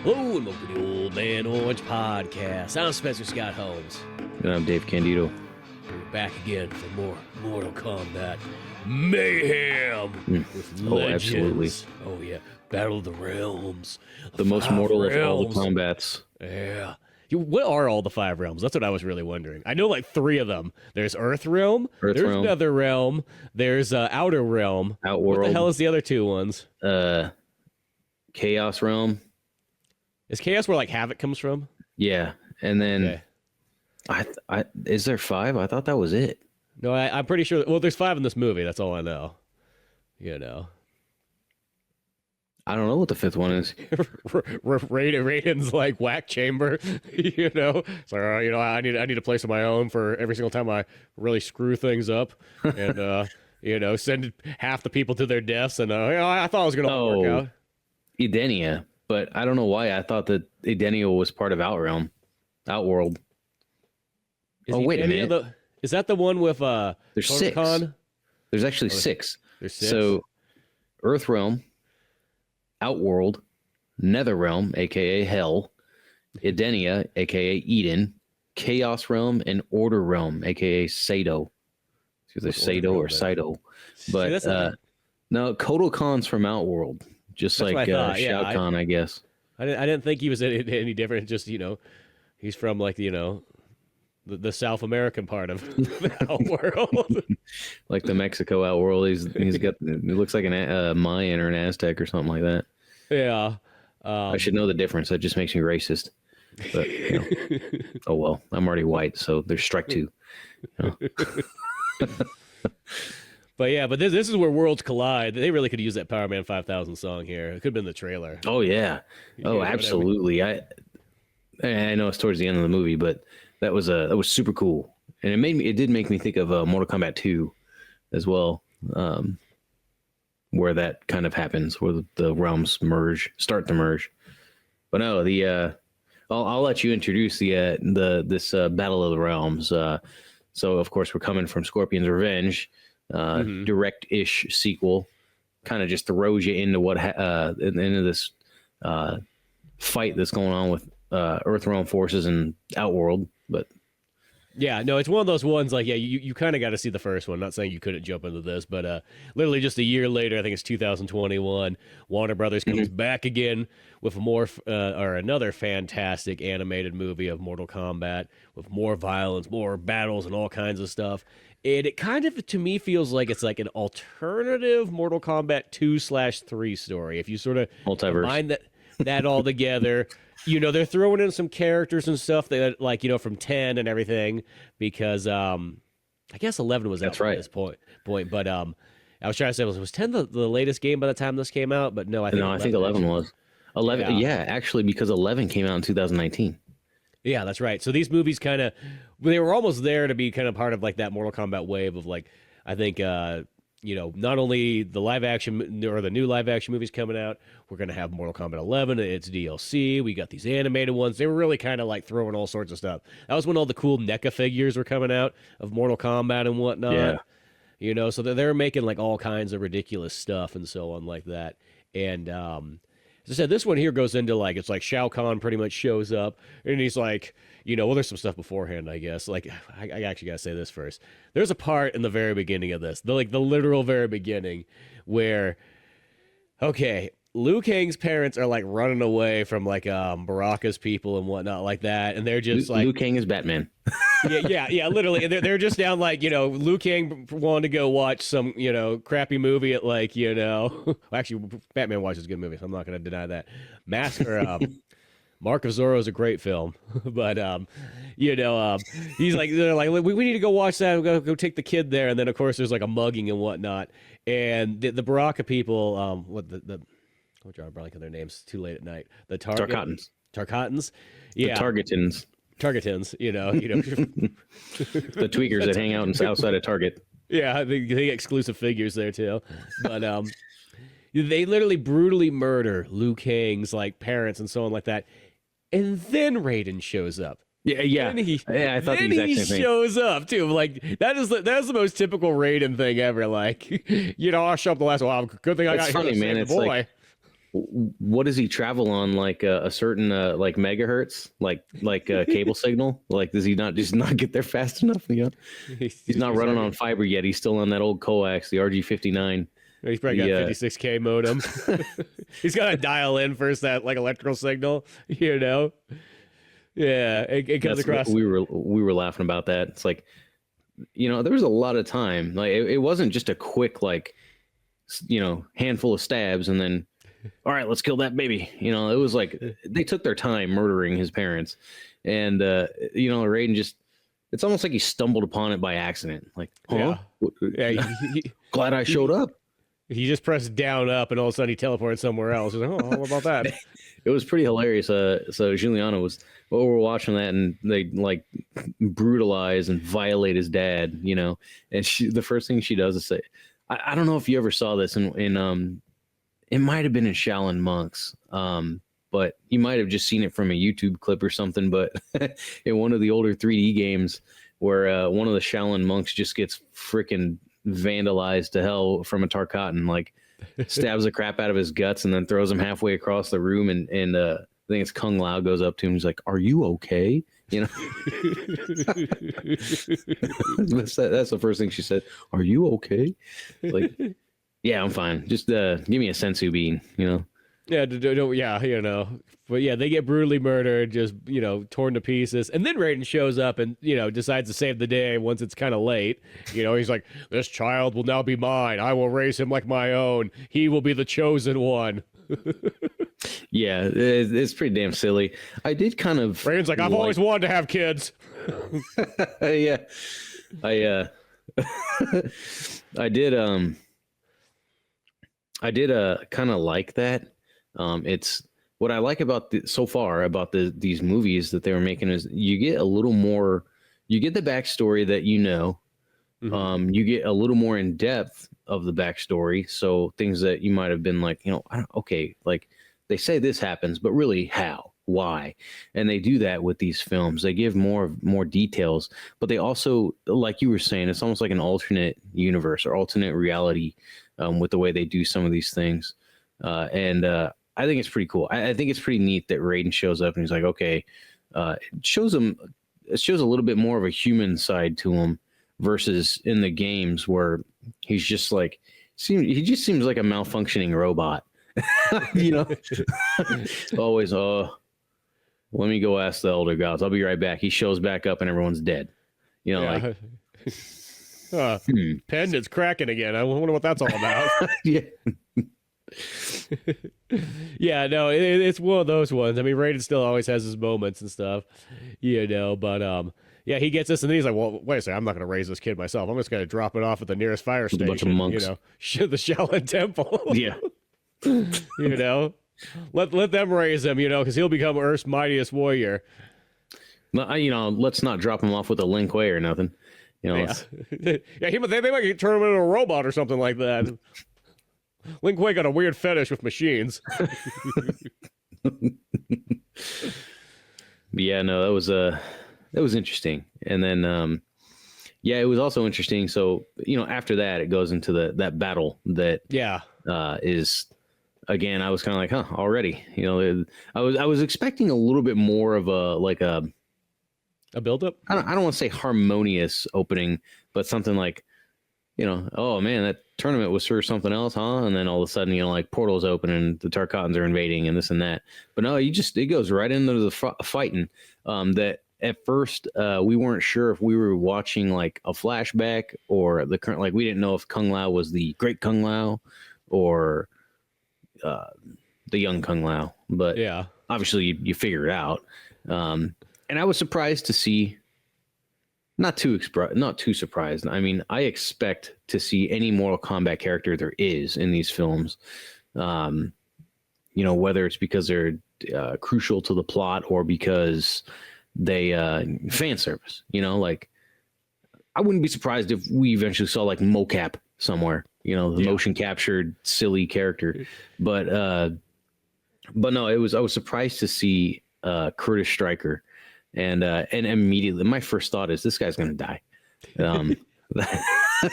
Hello and welcome to the Old Man Orange Podcast. I'm Spencer Scott Holmes. And I'm Dave Candido. We're back again for more Mortal Kombat mayhem with Legends. Absolutely. Oh yeah, Battle of the Realms. The most mortal of all the combats. Yeah. What are all the 5 realms? That's what I was really wondering. I know like 3 of them. There's Earthrealm, there's Netherrealm, there's Outer Realm. Outworld. What the hell is the other 2 ones? Chaos Realm. Is Chaos where like Havoc comes from? Yeah, and then I is there 5? I thought that was it. No, I'm pretty sure. Well, there's 5 in this movie. That's all I know. You know. I don't know what the 5th one is. Raiden's like whack chamber, you know. So you know, I need a place of my own for every single time I really screw things up, and you know, send half the people to their deaths. And you know, I thought it was gonna work out. Edenia, but I don't know why I thought that Edenia was part of Outworld. Wait a minute. Is that the one with There's 6. Kahn? There's actually 6. There's 6. So Earthrealm, Outworld, Netherrealm, aka Hell, Edenia, aka Eden, Chaos Realm, and Order Realm, aka Sato. It's either Sato or Saito. But no, Kotal Khan's from Outworld, just That's like Shao Kahn, I guess. I didn't think he was any different. Just, you know, he's from like, you know, the South American part of the Outworld. Like the Mexico Outworld. He's got, it looks like a Mayan or an Aztec or something like that. Yeah. I should know the difference. That just makes me racist. But, you know, oh well, I'm already white, so there's strike 2. You know? But this is where worlds collide. They really could use that Power Man 5000 song here. It could have been the trailer. Oh yeah. Oh, absolutely. I know it's towards the end of the movie, but that was super cool, and it did make me think of Mortal Kombat 2 as well, where that kind of happens, where the realms start to merge. But no, I'll let you introduce this Battle of the Realms. So of course we're coming from Scorpion's Revenge, direct-ish sequel, kind of just throws you into into this fight that's going on with Earthrealm forces and Outworld. But yeah, no, it's one of those ones like, yeah, you kind of got to see the first one. Not saying you couldn't jump into this, but literally just a year later, I think it's 2021, Warner Brothers comes back again with another fantastic animated movie of Mortal Kombat with more violence, more battles, and all kinds of stuff. And it kind of, to me, feels like it's like an alternative Mortal Kombat 2/3 story. If you sort of combine that all together. You know, they're throwing in some characters and stuff that, like, you know, from 10 and everything, because I guess 11 was out at this point. But I was trying to say, was 10 the latest game by the time this came out? But no, I think 11 was. 11, yeah, actually, because 11 came out in 2019. Yeah, that's right. So these movies they were almost there to be kind of part of like that Mortal Kombat wave of like, I think, you know, not only the live action or the new live action movies coming out, we're going to have Mortal Kombat 11. It's DLC. We got these animated ones. They were really kind of like throwing all sorts of stuff. That was when all the cool NECA figures were coming out of Mortal Kombat and whatnot. Yeah. You know, so they're making like all kinds of ridiculous stuff and so on like that. And as I said, this one here goes into like, it's like Shao Kahn pretty much shows up and he's like, you know, well, there's some stuff beforehand, I guess. Like, I actually got to say this first. There's a part in the very beginning of this, the literal very beginning, where, okay, Liu Kang's parents are like running away from like Baraka's people and whatnot like that, and they're just like Liu Kang is Batman. yeah, literally. They're just down like, you know, Liu Kang wanted to go watch some, you know, crappy movie at like, you know, actually Batman watches good movies. I'm not going to deny that. Mark of Zorro is a great film, but you know, he's like, they're like, we need to go watch that. Go take the kid there, and then of course there's like a mugging and whatnot, and the Baraka people, I'm drawing a blank on their names. Too late at night. The Tarkatans, yeah, the Targetins, you know, the tweakers that hang out outside of Target. Yeah, the exclusive figures there too, but they literally brutally murder Liu Kang's like parents and so on like that. And then Raiden shows up. Yeah. I thought the exact same thing. He shows up too. Like that's the most typical Raiden thing ever. Like, you know, I'll show up the last one. Good thing I got funny, here. Man. It's boy. like what does he travel on? Like a certain like megahertz, like a cable signal? Like does he not just not get there fast enough? You know, he's not running on fiber yet. He's still on that old coax, the RG59. He's probably got 56K modem. He's got to dial in first that like electrical signal, you know. Yeah, it comes across. We were laughing about that. It's like, you know, there was a lot of time. Like it wasn't just a quick like, you know, handful of stabs and then, all right, let's kill that baby. You know, it was like they took their time murdering his parents, and you know, Raiden just. It's almost like he stumbled upon it by accident. Like, huh? Yeah. Glad I showed up. He just pressed down up, and all of a sudden he teleported somewhere else. He's like, oh, what about that? It was pretty hilarious. So Juliana was, well, we're watching that, and they like brutalize and violate his dad, you know. And the first thing she does is say, I don't know if you ever saw this in it might have been in Shaolin Monks, but you might have just seen it from a YouTube clip or something. But in one of the older 3D games, where one of the Shaolin monks just gets freaking vandalized to hell from a Tarkatan, like stabs the crap out of his guts and then throws him halfway across the room, and I think it's Kung Lao goes up to him. He's like, "Are you okay?" You know, that's the first thing she said. "Are you okay?" Like, yeah, I'm fine. Just give me a sensu bean, you know. Yeah, yeah, you know. But yeah, they get brutally murdered, just, you know, torn to pieces. And then Raiden shows up and, you know, decides to save the day once it's kind of late. You know, he's like, this child will now be mine. I will raise him like my own. He will be the chosen one. Yeah, it's pretty damn silly. I did kind of... Raiden's like, I've always wanted to have kids. Yeah. I did kind of like that. It's what I like about so far about these movies that they were making is you get a little more, you get the backstory that you know, you get a little more in depth of the backstory. So things that you might have been like, you know, okay, like they say this happens, but really how, why? And they do that with these films. They give more details, but they also, like you were saying, it's almost like an alternate universe or alternate reality with the way they do some of these things. And I think it's pretty cool. I think it's pretty neat that Raiden shows up and he's like, okay, it shows a little bit more of a human side to him versus in the games where he's just like, he just seems like a malfunctioning robot, you know, always, let me go ask the elder gods. I'll be right back. He shows back up and everyone's dead, you know, yeah. Like, Pendant's cracking again. I wonder what that's all about. Yeah. Yeah, no, it's one of those ones. I mean, Raiden still always has his moments and stuff, you know, but yeah, he gets this and then he's like, well, wait a second, I'm not going to raise this kid myself. I'm just going to drop it off at the nearest fire station, bunch of monks. you know, the Shaolin Temple. Yeah. You know, let them raise him, you know, because he'll become Earth's mightiest warrior. You know, let's not drop him off with a Lin Kuei or nothing. You know, yeah, yeah, they might turn him into a robot or something like that. Lin Kuei got a weird fetish with machines. Yeah, no, that was interesting. And then yeah, it was also interesting. So, you know, after that it goes into that battle that is, again, I was kind of like, huh, already, you know, I was expecting a little bit more of a build up. I don't want to say harmonious opening, but something like, you know, oh man, that tournament was for something else, huh? And then all of a sudden, you know, like portals open and the Tarkatans are invading and this and that. But no, it goes right into the fighting. That at first we weren't sure if we were watching like a flashback or the current. Like we didn't know if Kung Lao was the great Kung Lao or the young Kung Lao. But yeah, obviously you figure it out. And I was surprised to see. Not too surprised. I mean, I expect to see any Mortal Kombat character there is in these films. You know, whether it's because they're crucial to the plot or because they fan service. You know, like I wouldn't be surprised if we eventually saw like mocap somewhere. You know, the motion captured silly character. But no, I was surprised to see Curtis Stryker. And immediately my first thought is this guy's going to die.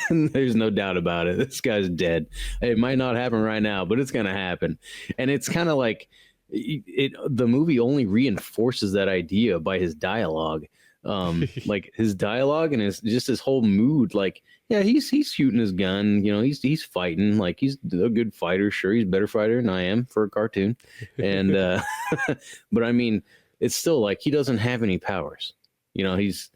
There's no doubt about it. This guy's dead. It might not happen right now, but it's gonna happen. And it's kind of like the movie only reinforces that idea by his dialogue. Like his dialogue and his whole mood. Like, yeah, he's shooting his gun. You know, he's fighting. Like, he's a good fighter. Sure, he's a better fighter than I am for a cartoon. And but I mean, it's still like he doesn't have any powers. You know, he's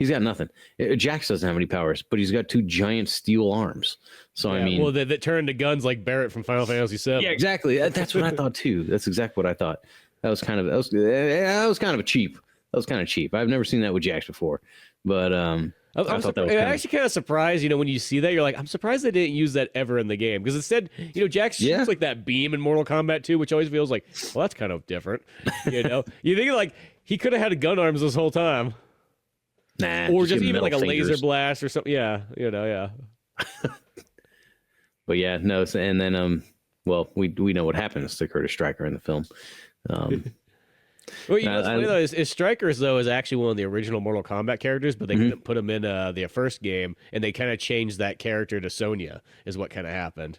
got nothing. Jax doesn't have any powers, but he's got two giant steel arms. So yeah, I mean, well, that turn into guns like Barrett from Final Fantasy VII. Yeah, exactly. That's what I thought too. That's exactly what I thought. That was kind of cheap. That was kind of cheap. I've never seen that with Jax before, but I thought that was actually kind of surprised. You know, when you see that, you're like, I'm surprised they didn't use that ever in the game, because instead, you know, Jax shoots like that beam in Mortal Kombat 2, which always feels like, well, that's kind of different. You know, you think like he could have had gun arms this whole time. Nah, or just even like a fingers. laser blast or something. Yeah, you know, yeah. But yeah, no, and then well, we know what happens to Curtis Stryker in the film. Well, you know, what's funny though is Strikers though is actually one of the original Mortal Kombat characters, but they couldn't put him in the first game, and they kind of changed that character to Sonya. Is what kind of happened.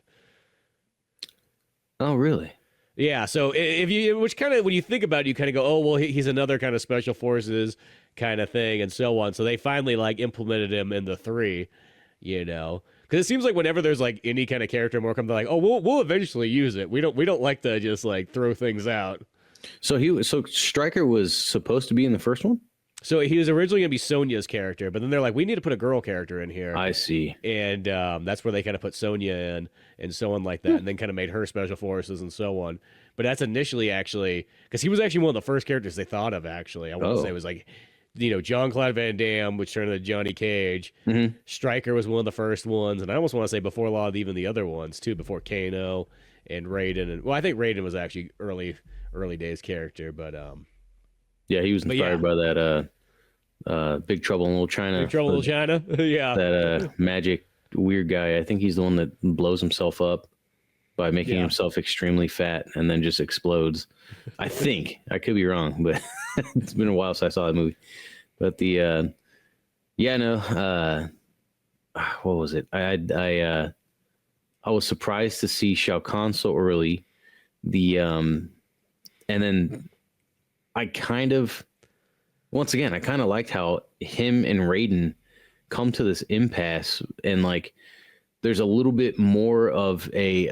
Oh, really? Yeah. So if you, which kind of when you think about it, you kind of go, oh well, he's another kind of special forces kind of thing, and so on. So they finally like implemented him in the 3, you know. Because it seems like whenever there's like any kind of character in Mortal Kombat, they're like, oh, we'll eventually use it. We don't like to just like throw things out. So Stryker was supposed to be in the first one? So he was originally going to be Sonya's character, but then they're like, we need to put a girl character in here. I see. And that's where they kind of put Sonya in and so on like that, and then kind of made her special forces and so on. But that's initially actually, because he was actually one of the first characters they thought of, actually. I want to say it was like, you know, Jean-Claude Van Damme, which turned into Johnny Cage. Stryker was one of the first ones, and I almost want to say before a lot of even the other ones, too, before Kano and Raiden. And, well, I think Raiden was actually early days character, but yeah, he was inspired by that Big Trouble in Little China. Big Trouble in Little China. Yeah, that magic weird guy. I think he's the one that blows himself up by making himself extremely fat and then just explodes. I think. I could be wrong, but it's been a while since I saw that movie. But the what was it? I was surprised to see Shao Kahn so early. And then I kind of, once again, I kind of liked how him and Raiden come to this impasse, and like there's a little bit more of a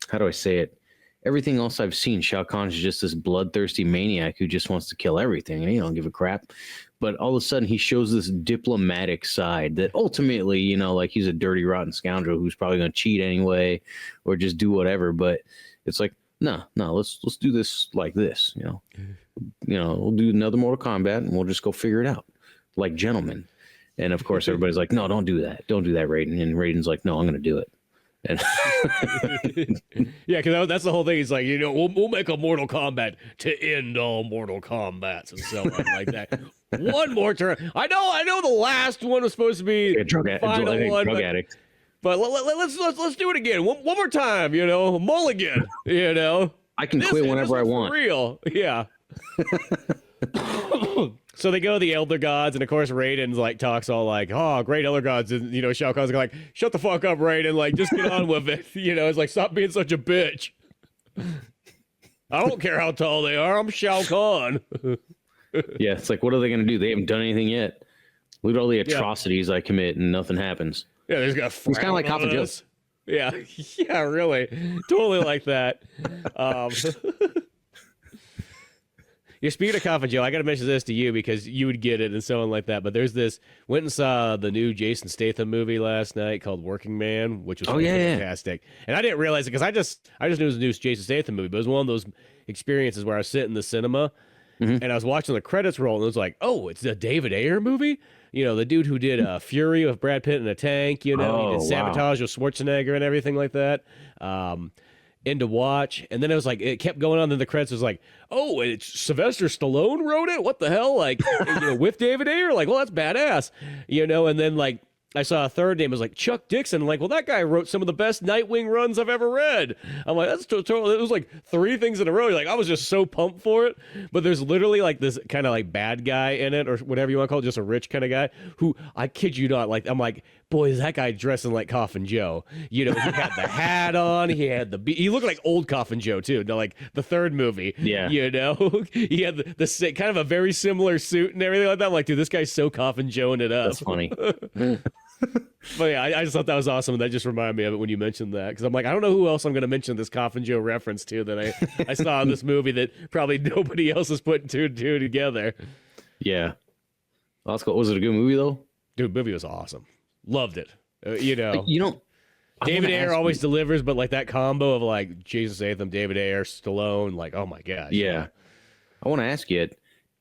how do I say it? Everything else I've seen, Shao Kahn is just this bloodthirsty maniac who just wants to kill everything, and he don't give a crap. But all of a sudden, he shows this diplomatic side that ultimately, you know, like he's a dirty, rotten scoundrel who's probably going to cheat anyway, or just do whatever. But it's like, no, let's do this like this, you know. We'll do another Mortal Kombat, and we'll just go figure it out, like gentlemen. And of course, everybody's like, no, don't do that, Raiden. And Raiden's like, no, I'm going to do it. And yeah, because that's the whole thing. He's like, you know, we'll make a Mortal Kombat to end all Mortal Kombats and so on like that. One more turn. I know. The last one was supposed to be the final one, addict. But let's do it again. One more time. You know, mulligan. You know, I can quit whenever I want. For real, yeah. So they go to the Elder Gods, and of course Raiden's like talks all like, "Oh, great Elder Gods," and you know Shao Kahn's like, "Shut the fuck up, Raiden! Like, just get on with it." You know, it's like, stop being such a bitch. I don't care how tall they are. I'm Shao Kahn. Yeah, it's like, what are they going to do? They haven't done anything yet. Look at all the atrocities I commit, and nothing happens. Yeah, there's got. It's kind of like Papa Joe. Yeah, yeah, really, totally like that. You're speaking of Coffin Joe, I got to mention this to you because you would get it and so on like that. But there's this, went and saw the new Jason Statham movie last night called Working Man, which was fantastic. And I didn't realize it because I just knew it was a new Jason Statham movie, but it was one of those experiences where I was sitting in the cinema and I was watching the credits roll and it was like, oh, it's a David Ayer movie? You know, the dude who did Fury with Brad Pitt in a tank, you know, he did Sabotage with Schwarzenegger and everything like that. In to watch, and then it was like it kept going on. Then the credits was like, "Oh, it's Sylvester Stallone wrote it. What the hell?" Like, you know, with David Ayer. Like, well, that's badass, you know. And then like I saw a third name, it was like Chuck Dixon. I'm like, well, that guy wrote some of the best Nightwing runs I've ever read. I'm like, that's totally. It was like 3 things in a row. Like, I was just so pumped for it. But there's literally like this kind of like bad guy in it, or whatever you want to call it, just a rich kind of guy who, I kid you not, like, I'm like, boy, is that guy dressing like Coffin Joe. You know, he had the hat on, he had he looked like old Coffin Joe too. No, like the third movie. Yeah. You know, he had the kind of a very similar suit and everything like that. I'm like, dude, this guy's so Coffin Joeing it up. That's funny. But yeah, I just thought that was awesome. And that just reminded me of it when you mentioned that. Because I'm like, I don't know who else I'm going to mention this Coffin Joe reference to that I saw in this movie that probably nobody else is putting two and two together. Yeah. Well, that's cool. Was it a good movie, though? Dude, movie was awesome. Loved it. You know. David Ayer always delivers, but like that combo of like Jason Statham, David Ayer, Stallone, like, oh my gosh. Yeah. I want to ask you,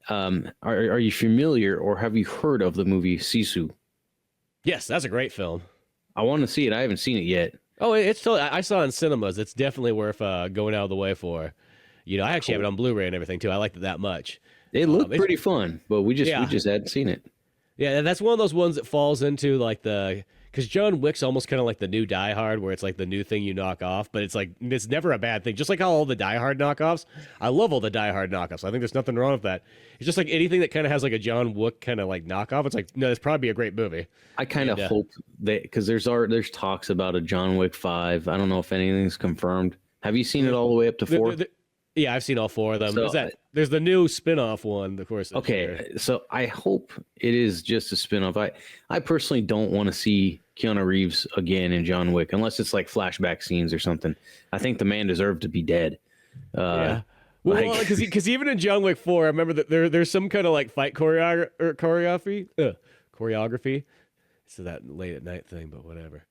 are you familiar or have you heard of the movie Sisu? Yes, that's a great film. I want to see it. I haven't seen it yet. Oh, it's totally. I saw it in cinemas. It's definitely worth going out of the way for. You know, I actually have it on Blu-ray and everything too. I liked it that much. It looked pretty fun, but we just hadn't seen it. Yeah, and that's one of those ones that falls into like because John Wick's almost kind of like the new Die Hard, where it's like the new thing you knock off, but it's like it's never a bad thing. Just like how all the Die Hard knockoffs, I love all the Die Hard knockoffs. I think there's nothing wrong with that. It's just like anything that kind of has like a John Wick kind of like knockoff. It's like no, it's probably a great movie. I kind of hope that because there's talks about a John Wick 5. I don't know if anything's confirmed. Have you seen it all the way up to 4? Yeah, I've seen all 4 of them. So, there's the new spin-off one, of course. Okay, so I hope it is just a spin-off. I personally don't want to see Keanu Reeves again in John Wick, unless it's like flashback scenes or something. I think the man deserved to be dead. Yeah. Well, because even in John Wick 4, I remember that there's some kind of like fight choreography. It's that late at night thing, but whatever.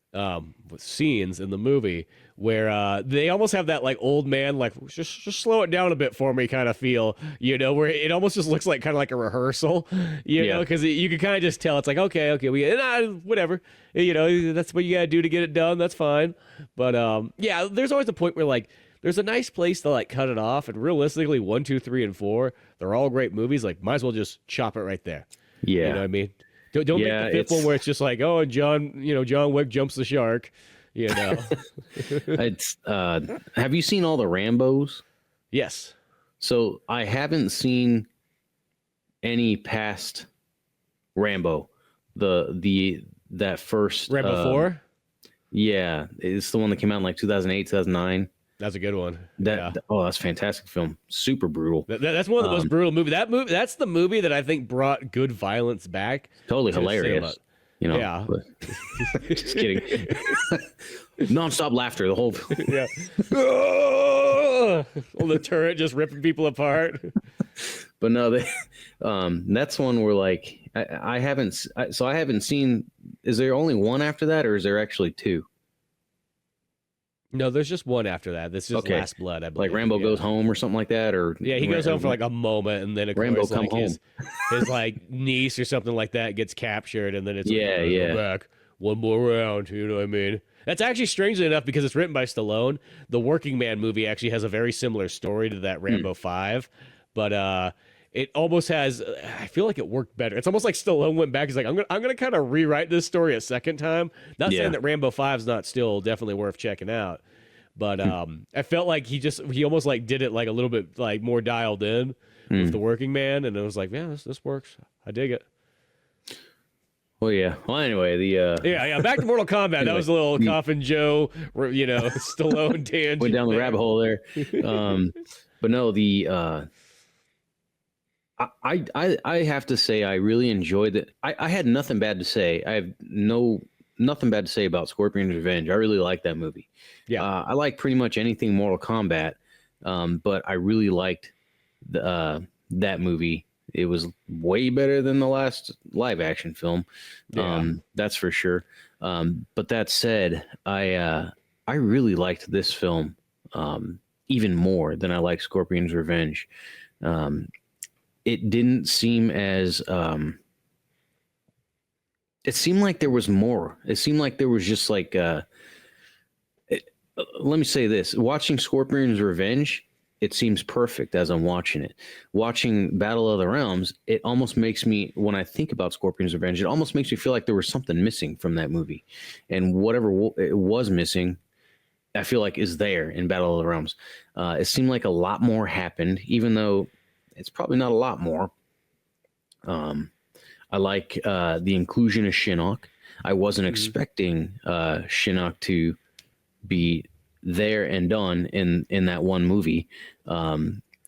With scenes in the movie where they almost have that like old man like just slow it down a bit for me kind of feel, you know, where it almost just looks like kind of like a rehearsal, you know, because you can kind of just tell it's like okay, whatever, you know, that's what you gotta do to get it done. That's fine, but yeah, there's always a point where like there's a nice place to like cut it off, and realistically, 1, 2, 3, and 4, they're all great movies. Like might as well just chop it right there. Yeah, you know what I mean. Don't make the fifth one where it's just like, oh, and John Wick jumps the shark, you know. It's have you seen all the Rambos? Yes. So I haven't seen any past Rambo. That first Rambo 4? Yeah, it's the one that came out in like 2008, 2009. That's a good one. That's a fantastic film. Super brutal. That's one of the most brutal movies. That's the movie that I think brought good violence back. Totally hilarious. You know. Yeah. Just kidding. Non-stop laughter the whole film. Yeah. Well, the turret just ripping people apart. But no, that's one where like I haven't seen. Is there only one after that, or is there actually 2? No, there's just one after that. This is Last Blood, I believe. Like Rambo goes home or something like that, or he goes home for like a moment, and then of Rambo course, come like home. his like niece or something like that gets captured, and then it's go back one more round. You know what I mean? That's actually strangely enough because it's written by Stallone. The Working Man movie actually has a very similar story to that Rambo 5, but it almost has. I feel like it worked better. It's almost like Stallone went back. He's like, I'm gonna kind of rewrite this story a second time. Not saying that Rambo 5 is not still definitely worth checking out, but I felt like he almost like did it like a little bit like more dialed in with the Working Man, and it was like, yeah, this works. I dig it. Well, yeah. Well, anyway, back to Mortal Kombat. Anyway, that was a little Coffin Joe, you know, Stallone tangent. Went down the rabbit hole there. But no, I have to say I really enjoyed it. I had nothing bad to say. I have nothing bad to say about Scorpion's Revenge. I really like that movie. Yeah, I like pretty much anything Mortal Kombat, but I really liked that movie. It was way better than the last live action film. That's for sure. But that said, I really liked this film even more than I liked Scorpion's Revenge. It didn't seem as it seemed like there was more. It seemed like there was just like let me say this. Watching Scorpion's Revenge, it seems perfect as I'm watching it. Watching Battle of the Realms, it almost makes me, when I think about Scorpion's Revenge, it almost makes me feel like there was something missing from that movie. And whatever it was missing, I feel like is there in Battle of the Realms. It seemed like a lot more happened, even though it's probably not a lot more. I like the inclusion of Shinnok. I wasn't expecting Shinnok to be there and done in that one movie.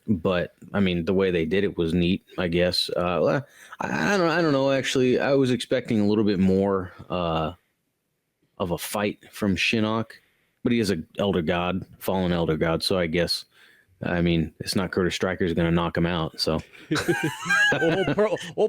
But I mean, the way they did it was neat, I guess. I don't know. Actually, I was expecting a little bit more of a fight from Shinnok, but he is a elder god, fallen elder god. So I guess, I mean, it's not Curtis Stryker's going to knock him out. So,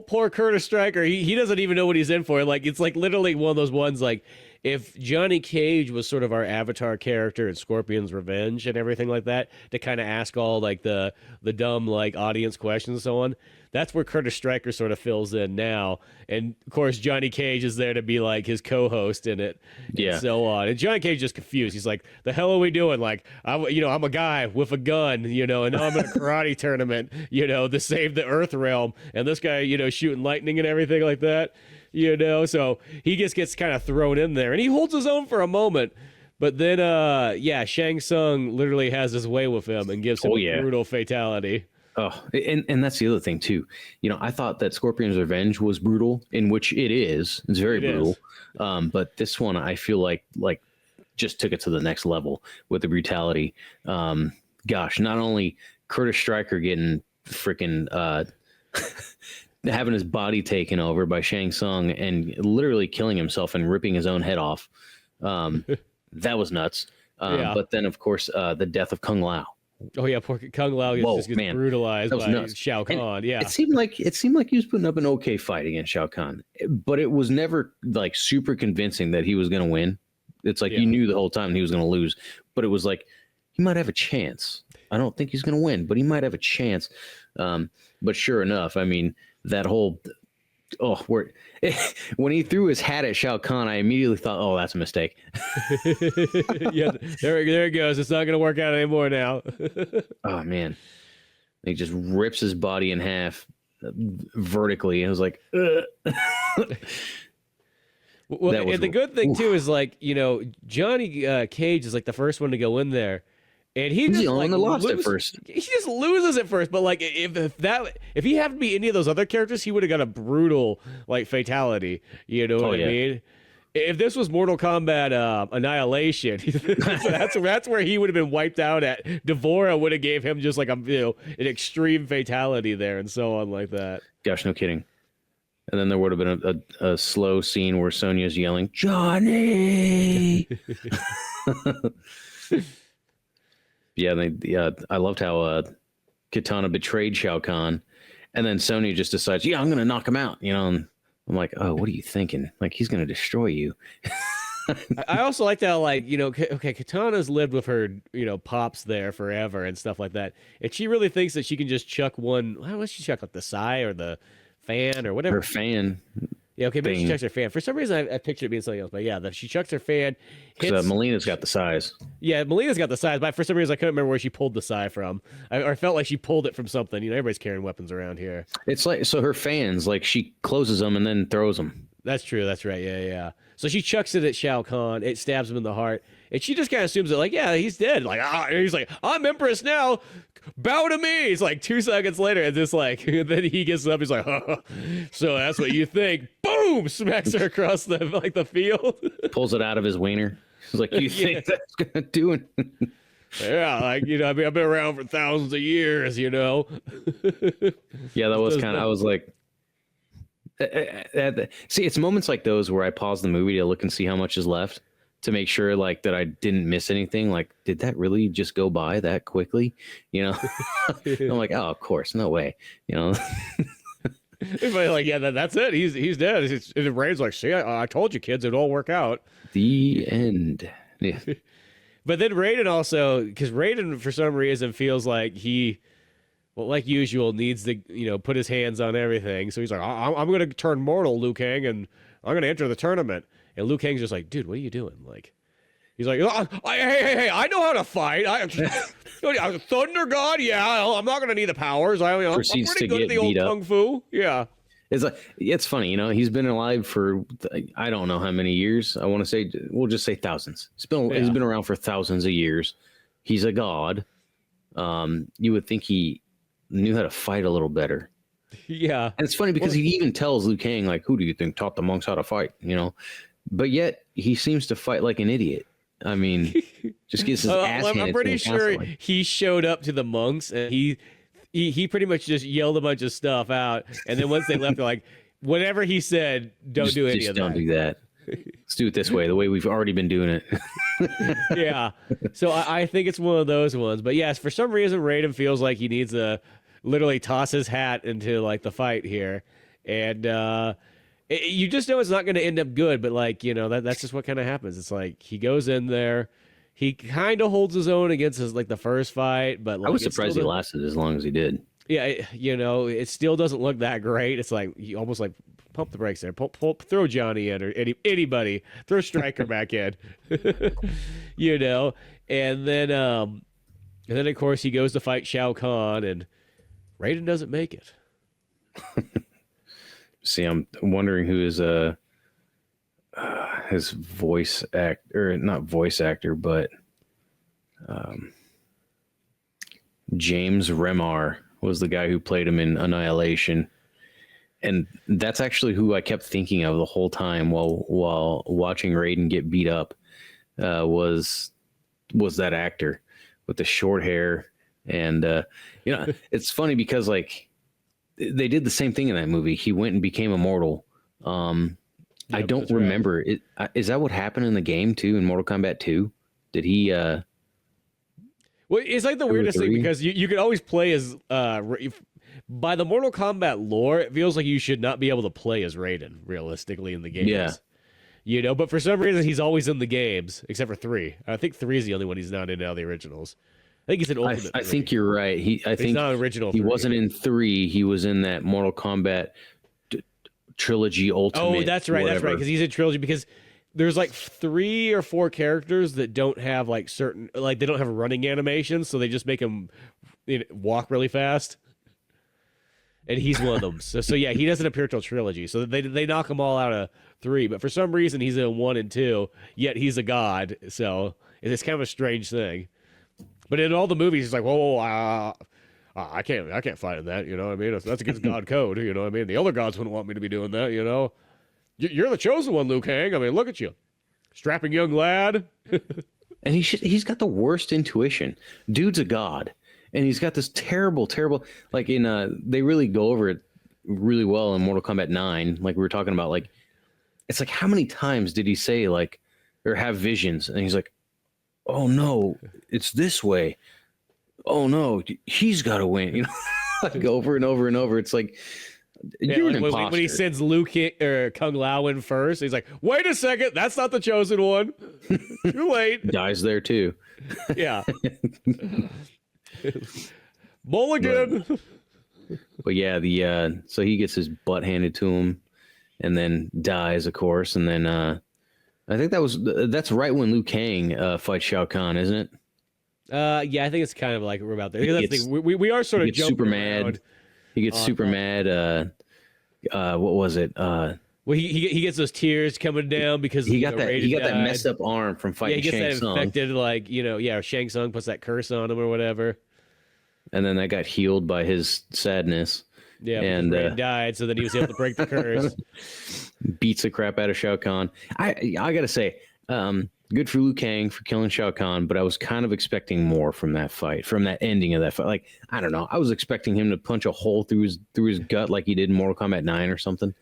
poor Curtis Stryker. He doesn't even know what he's in for. Like, it's like literally one of those ones. Like, if Johnny Cage was sort of our avatar character in Scorpion's Revenge and everything like that, to kind of ask all like the dumb like audience questions and so on, that's where Curtis Stryker sort of fills in now. And of course, Johnny Cage is there to be like his co-host in it, and so on. And Johnny Cage is just confused. He's like, "The hell are we doing? Like, I'm a guy with a gun, and now I'm in a karate tournament, to save the Earthrealm, and this guy, shooting lightning and everything like that." So he just gets kind of thrown in there, and he holds his own for a moment, but then Shang Tsung literally has his way with him and gives him a brutal fatality. Oh, and that's the other thing too. I thought that Scorpion's Revenge was brutal, in which it is. It's very brutal. But this one, I feel like just took it to the next level with the brutality. Gosh, not only Curtis Stryker getting freaking having his body taken over by Shang Tsung and literally killing himself and ripping his own head off. That was nuts. But then, of course, the death of Kung Lao. Oh yeah, poor Kung Lao just gets brutalized by nuts. Shao Kahn. And it seemed like he was putting up an okay fight against Shao Kahn, but it was never like super convincing that he was going to win. It's like you knew the whole time he was going to lose, but it was like he might have a chance. I don't think he's going to win, but he might have a chance. But sure enough, I mean, that whole when he threw his hat at Shao Kahn, I immediately thought, "Oh, that's a mistake." There it goes. It's not going to work out anymore now. Oh man, he just rips his body in half vertically, and I was like, Well, and the good thing too is like Johnny Cage is like the first one to go in there. And he just lost at first. He just loses at first, but like if he happened to be any of those other characters, he would have got a brutal like fatality. You know what I mean? If this was Mortal Kombat Annihilation, that's where he would have been wiped out at. Devora would have gave him just like an extreme fatality there and so on like that. Gosh, no kidding. And then there would have been a slow scene where Sonya's yelling, "Johnny!" I loved how Kitana betrayed Shao Kahn, and then Sonya just decides, "Yeah, I'm going to knock him out." And I'm like, "Oh, what are you thinking? Like he's going to destroy you." I also like that, like okay, Kitana's lived with her, pops there forever and stuff like that, and she really thinks that she can just chuck one. What does she chuck, like the sai or the fan or whatever? Her fan. Yeah, okay, maybe she chucks her fan. For some reason, I pictured it being something else, but yeah, she chucks her fan. Melina's got the size. Yeah, Melina's got the size, but for some reason, I couldn't remember where she pulled the sai from. I felt like she pulled it from something. Everybody's carrying weapons around here. It's like, so her fans, like she closes them and then throws them. That's true. That's right. Yeah. So she chucks it at Shao Kahn. It stabs him in the heart. And she just kind of assumes that, like, yeah, he's dead. Like, and he's like, "I'm Empress now. Bow to me." It's like 2 seconds later, and just like, then he gets up. He's like, "So that's what you think?" Boom! Smacks her across the field. Pulls it out of his wiener. He's like, "You think that's gonna do it?" Yeah, like I've been around for thousands of years. Yeah, that was kind of. I was like, see, it's moments like those where I pause the movie to look and see how much is left, to make sure like that I didn't miss anything. Like, did that really just go by that quickly? I'm like, oh, of course, no way. Everybody like, yeah, that's it. He's dead. And Raiden's like, "See, I told you, kids, it'd all work out." The end. Yeah. But then Raiden also, because Raiden for some reason feels like he, well, like usual, needs to put his hands on everything. So he's like, I'm going to turn mortal, Liu Kang, and I'm going to enter the tournament. And Liu Kang's just like, "Dude, what are you doing?" Like, he's like, hey, I know how to fight. I'm a thunder god. Yeah, I'm not going to need the powers. I'm Proceeds pretty to good get at the old beat up. kung fu. Yeah. It's like, it's funny, he's been alive for I don't know how many years. I want to say, we'll just say thousands. He's been around for thousands of years. He's a god. You would think he knew how to fight a little better. Yeah. And it's funny because he even tells Liu Kang, like, "Who do you think taught the monks how to fight?" but yet he seems to fight like an idiot. I mean, just gets his ass handed I'm pretty to him sure constantly. he showed up to the monks and he pretty much just yelled a bunch of stuff out, and then once they left, they're like, whatever he said, don't do any Just of that. don't do that. Let's do it this way, the way we've already been doing it. Yeah. So I think it's one of those ones. But yes, for some reason, Raiden feels like he needs to literally toss his hat into like the fight here, and you just know it's not going to end up good. But like that's just what kind of happens. It's like he goes in there. He kind of holds his own against like the first fight, but like, I was surprised he lasted as long as he did. Yeah, it still doesn't look that great. It's like you almost like pump the brakes there, throw Johnny in or anybody, throw Stryker back in, and then of course he goes to fight Shao Kahn, and Raiden doesn't make it. See, I'm wondering who is his voice not voice actor, but James Remar was the guy who played him in Annihilation. And that's actually who I kept thinking of the whole time while watching Raiden get beat up, was that actor with the short hair. And, it's funny because like they did the same thing in that movie. He went and became immortal. I don't remember it. Is that what happened in the game too? In Mortal Kombat 2? Did he, well, it's like the weirdest thing because you could always play as by the Mortal Kombat lore, it feels like you should not be able to play as Raiden realistically in the games. Yeah. But for some reason he's always in the games except for 3. I think 3 is the only one he's not in now, the originals. I think he's in Ultimate. I think you're right. I think he's not original. He 3. wasn't in 3. He was in that Mortal Kombat trilogy Ultimate. Oh, that's right. That's right. Because he's in trilogy because there's like 3 or 4 characters that don't have like certain, like they don't have running animations, so they just make him walk really fast. And he's one of them. So yeah, he doesn't appear till trilogy. So they knock him all out of 3, but for some reason he's in 1 and 2. Yet he's a god. So it's kind of a strange thing. But in all the movies, he's like, whoa, I can't fight in that. You know what I mean? That's against God code. You know what I mean? The other gods wouldn't want me to be doing that. You're the chosen one, Liu Kang. I mean, look at you, strapping young lad. And he's got the worst intuition. Dude's a god, and he's got this terrible, like they really go over it really well in Mortal Kombat 9. Like we were talking about, like it's like how many times did he say like or have visions, and he's like, oh no, it's this way. Oh no, he's got to win. Like over and over and over. It's like you're an imposter. When he sends Liu Kang or Kung Lao in first, he's like, "Wait a second, that's not the chosen one. Too late." Dies there too. Yeah. Mulligan. But yeah, so he gets his butt handed to him, and then dies, of course, and then I think that's right when Liu Kang fights Shao Kahn, isn't it? Yeah, I think it's kind of like we're about there. We are sort of jumping super around. mad. He gets super mad. What was it? Well, he gets those tears coming down because he got that messed up arm from fighting Shang Tsung. He gets that infected, like Shang Tsung puts that curse on him or whatever. And then that got healed by his sadness. Yeah, and Raiden died, so then he was able to break the curse. Beats the crap out of Shao Kahn. I gotta say, good for Liu Kang for killing Shao Kahn, but I was kind of expecting more from that fight, from that ending of that fight. Like, I don't know, I was expecting him to punch a hole through his gut like he did in Mortal Kombat 9 or something.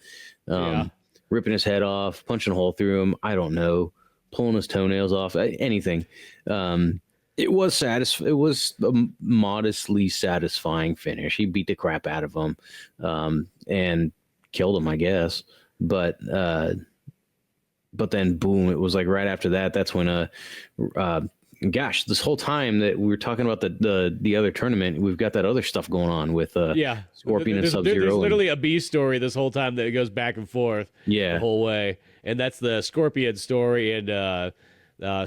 Ripping his head off, punching a hole through him. I don't know, pulling his toenails off, anything. It was It was a modestly satisfying finish. He beat the crap out of him, and killed him, I guess. But then boom, it was like right after that. That's when gosh, this whole time that we were talking about the other tournament, we've got that other stuff going on with Scorpion and Sub-Zero. There's literally a B story this whole time that goes back and forth the whole way, and that's the Scorpion story and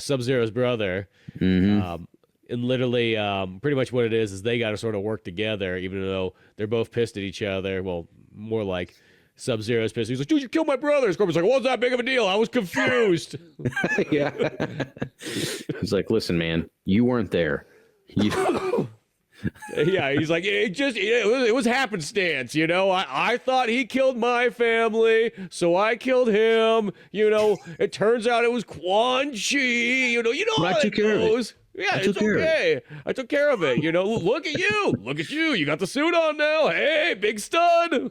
Sub-Zero's brother. Mm-hmm. And literally, pretty much what it is they got to sort of work together, even though they're both pissed at each other. Well, more like Sub-Zero's pissed. He's like, "Dude, you killed my brother." Scorpion's like, "What's that big of a deal? I was confused." Yeah. He's like, "Listen, man, you weren't there." Yeah, he's like, it was happenstance, you know. I thought he killed my family, so I killed him. You know, it turns out it was Quan Chi. You know But I how took it care of it. goes. Yeah, I it's took care of it. okay. I took care of it. You know, look at you. Look at you. You got the suit on now. Hey, big stud.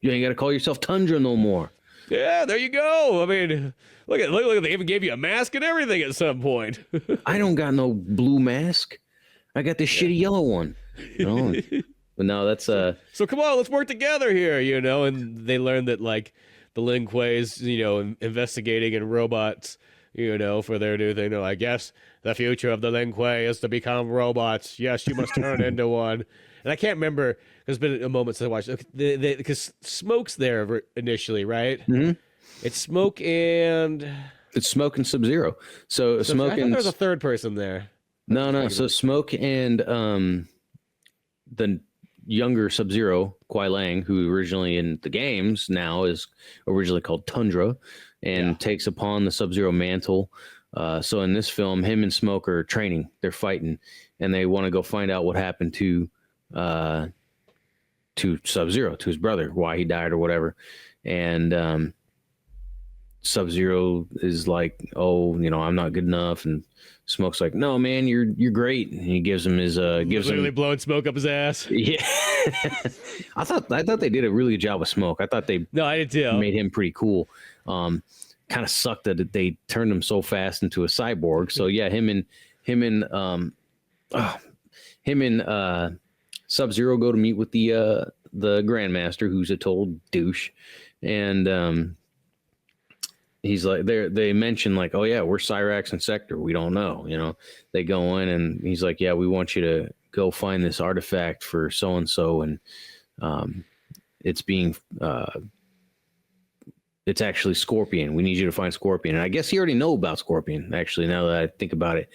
You ain't got to call yourself Tundra no more. Yeah, there you go. I mean, look, they even gave you a mask and everything at some point. I don't got no blue mask. I got this shitty yellow one. You know? But no, that's So come on, let's work together here, you know. And they learn that like the Lin Kuei's, investigating in robots, for their new thing. They're like, yes, the future of the Lin Kuei is to become robots. Yes, you must turn into one. And I can't remember. There's been a moment since I watched it because Smoke's there initially, right? Mm-hmm. It's Smoke and it's Smoke and Sub-Zero. So I Smoke thought and there was a third person there. no. So Smoke and the younger Sub-Zero, Kuai Lang, who originally in the games now is originally called Tundra, and takes upon the Sub-Zero mantle. So in this film, him and Smoke are training. They're fighting, and they want to go find out what happened to Sub-Zero, to his brother, why he died or whatever. And Sub-Zero is like, oh, I'm not good enough, and Smoke's like, no, man, you're great. And he gives him his literally blowing smoke up his ass. Yeah. I thought they did a really good job with Smoke. I thought they I did too. Made him pretty cool. Kind of sucked that they turned him so fast into a cyborg. So yeah, him and Sub-Zero go to meet with the Grandmaster, who's a total douche, and he's like, they mention like, oh yeah, we're Cyrax and Sector. We don't know, They go in and he's like, yeah, we want you to go find this artifact for so and so, and it's being it's actually Scorpion. We need you to find Scorpion. And I guess he already know about Scorpion. Actually, now that I think about it,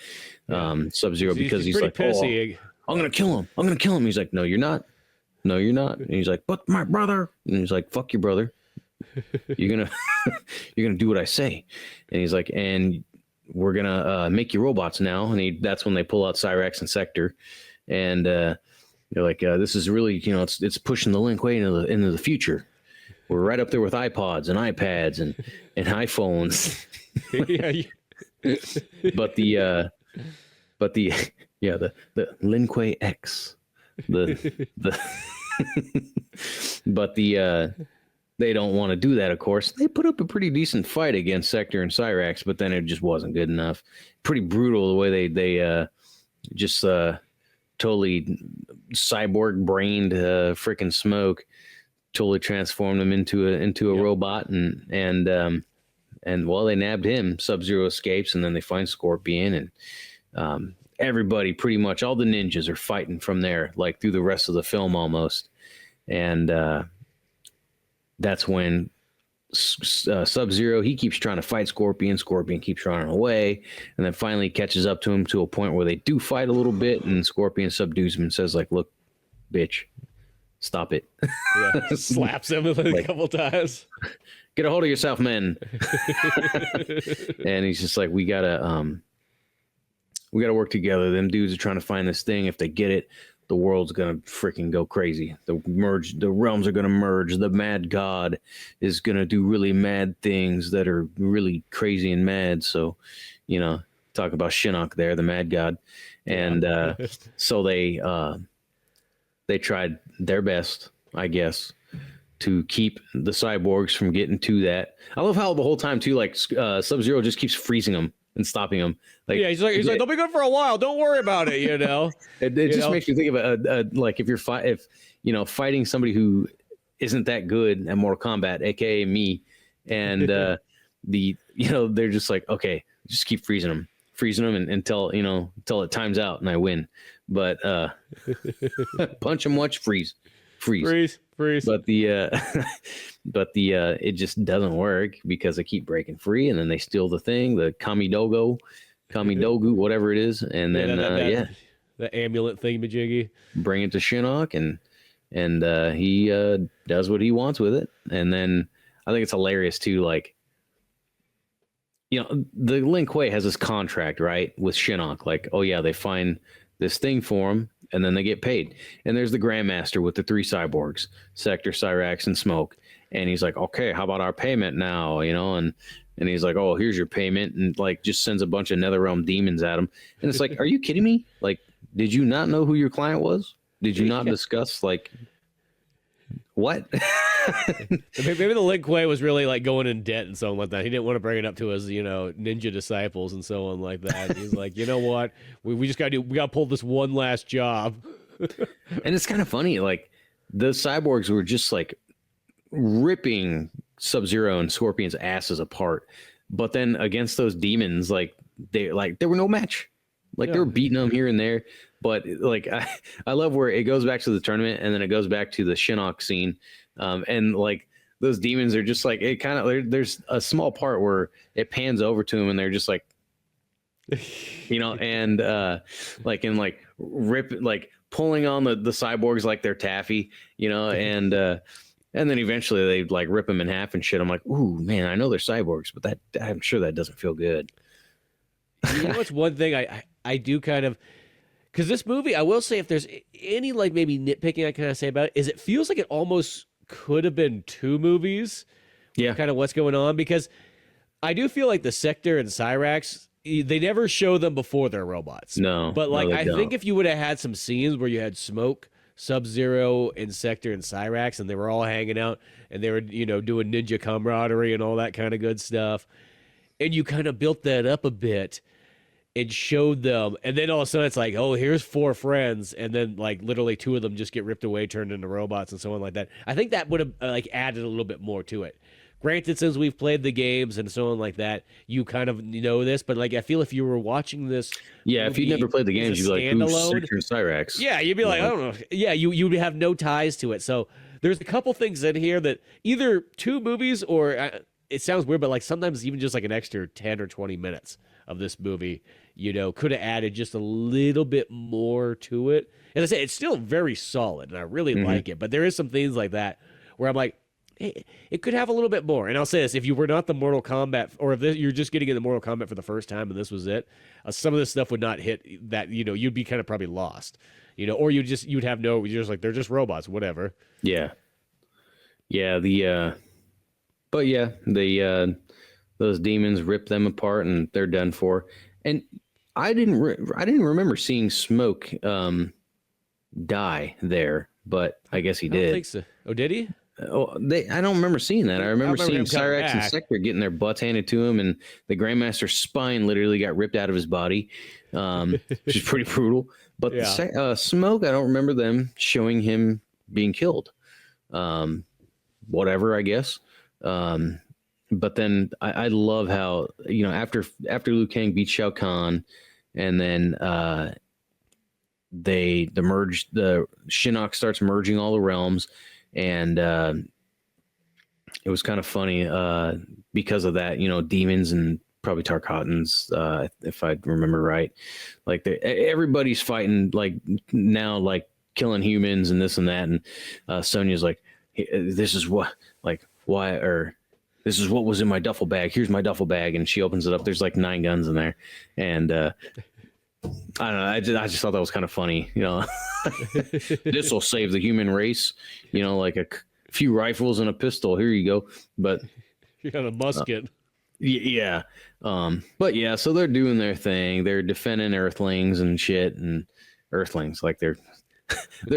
Sub-Zero, because he's like, pissy. Oh, I'm gonna kill him. I'm gonna kill him. He's like, no, you're not. No, you're not. And he's like, but my brother. And he's like, fuck your brother. You're gonna do what I say. And he's like, and we're gonna make you robots now. And that's when they pull out Cyrax and Sector, and they're like, this is really, it's pushing the Lin Kuei into the future. We're right up there with iPods and iPads and iPhones. But the Lin Kuei X, but they don't want to do that, of course. They put up a pretty decent fight against Sector and Cyrax, but then it just wasn't good enough. Pretty brutal the way they just totally cyborg brained freaking Smoke, totally transformed him into a robot, and while they nabbed him, Sub-Zero escapes, and then they find Scorpion, and everybody, pretty much all the ninjas, are fighting from there, like through the rest of the film almost, and that's when Sub-Zero, he keeps trying to fight Scorpion. Scorpion keeps running away, and then finally catches up to him to a point where they do fight a little bit, and Scorpion subdues him and says, like, look, bitch, stop it. Yeah, slaps him a couple times. Get a hold of yourself, man. And he's just like, we gotta work together. Them dudes are trying to find this thing. If they get it, the world's gonna freaking go crazy. The realms are gonna merge. The mad god is gonna do really mad things that are really crazy and mad. So, talk about Shinnok there, the mad god. And so they tried their best, I guess, to keep the cyborgs from getting to that. I love how the whole time too, like Sub-Zero just keeps freezing them and stopping them. Like, yeah, he's like, they'll be good for a while. Don't worry about it. It just makes you think of like if you're fighting somebody who isn't that good at Mortal Kombat, aka me, and they're just like, okay, just keep freezing them until it times out and I win. But punch them, watch, freeze. But it just doesn't work because they keep breaking free, and then they steal the thing, the Kamidogu, whatever it is, and then the amulet thingamajiggy, bring it to Shinnok, and he does what he wants with it. And then I think it's hilarious too, like, the Lin Kuei has this contract, right, with Shinnok, like, oh yeah, they find this thing for him, and then they get paid. And there's the Grandmaster with the 3 cyborgs, Sector, Cyrax, and Smoke. And he's like, okay, how about our payment now? And he's like, oh, here's your payment, and like just sends a bunch of Netherrealm demons at him. And it's like, are you kidding me? Like, did you not know who your client was? Did you not discuss like what? Maybe the Lin Kuei was really like going in debt and so on like that. He didn't want to bring it up to his, ninja disciples and so on like that. He's like, you know what? We just got to pull this one last job. And it's kind of funny. Like the cyborgs were just like ripping Sub-Zero and Scorpion's asses apart. But then against those demons, they were no match. Like they were beating them here and there. But like I love where it goes back to the tournament and then it goes back to the Shinnok scene. And like those demons are just like, it kind of, there's a small part where it pans over to them and they're just like, and rip, like pulling on the cyborgs like they're taffy, and then eventually they like rip them in half and shit. I'm like, ooh, man, I know they're cyborgs, but I'm sure that doesn't feel good. What's one thing I do kind of, because this movie, I will say, if there's any like maybe nitpicking I kind of say about it, is it feels like it almost could have been 2 movies. Yeah. Kind of what's going on, because I do feel like the Sector and Cyrax, they never show them before they're robots. No. But like, I don't. think if you would have had some scenes where you had Smoke, Sub-Zero, and Sector and Cyrax, and they were all hanging out and they were, doing ninja camaraderie and all that kind of good stuff, and you kind of built that up a bit and showed them, and then all of a sudden it's like, oh, here's 4 friends, and then like literally 2 of them just get ripped away, turned into robots and so on like that. I think that would have like added a little bit more to it. Granted, since we've played the games and so on like that, you kind of know this, but like I feel if you were watching this, if you never played the games, you'd be like, who's Sector and Cyrax? Yeah, you'd be like, I don't know. Yeah, you would have no ties to it. So there's a couple things in here that either 2 movies or it sounds weird, but like sometimes even just like an extra 10 or 20 minutes of this movie, could have added just a little bit more to it. And I say it's still very solid, and I really like it. But there is some things like that where I'm like, hey, it could have a little bit more. And I'll say this: if you were not the Mortal Kombat, or if you're just getting into Mortal Kombat for the first time, and this was it, some of this stuff would not hit that. You'd be kind of probably lost. Or you'd have no. You're just like, they're just robots, whatever. Yeah. Yeah. But yeah, those demons rip them apart and they're done for. And I didn't remember seeing Smoke die there, but I guess he did. I don't think so. Oh, did he? I don't remember seeing that. I remember seeing Cyrax and back. Sector getting their butts handed to him, and the Grandmaster's spine literally got ripped out of his body, which is pretty brutal. But Smoke, I don't remember them showing him being killed. Whatever, I guess. But then I love how, after Liu Kang beats Shao Kahn, and then the Shinnok starts merging all the realms, and it was kind of funny because of that, demons and probably Tarkatans, if I remember right. Like everybody's fighting like now, like killing humans and this and that, and Sonya's like, this is what, like, why, or this is what was in my duffel bag. Here's my duffel bag. And she opens it up. There's like 9 guns in there. And I don't know. I just thought that was kind of funny. This will save the human race. Like a few rifles and a pistol. Here you go. But you got a musket. Yeah. But yeah, so they're doing their thing. They're defending Earthlings and shit. And Earthlings, like they're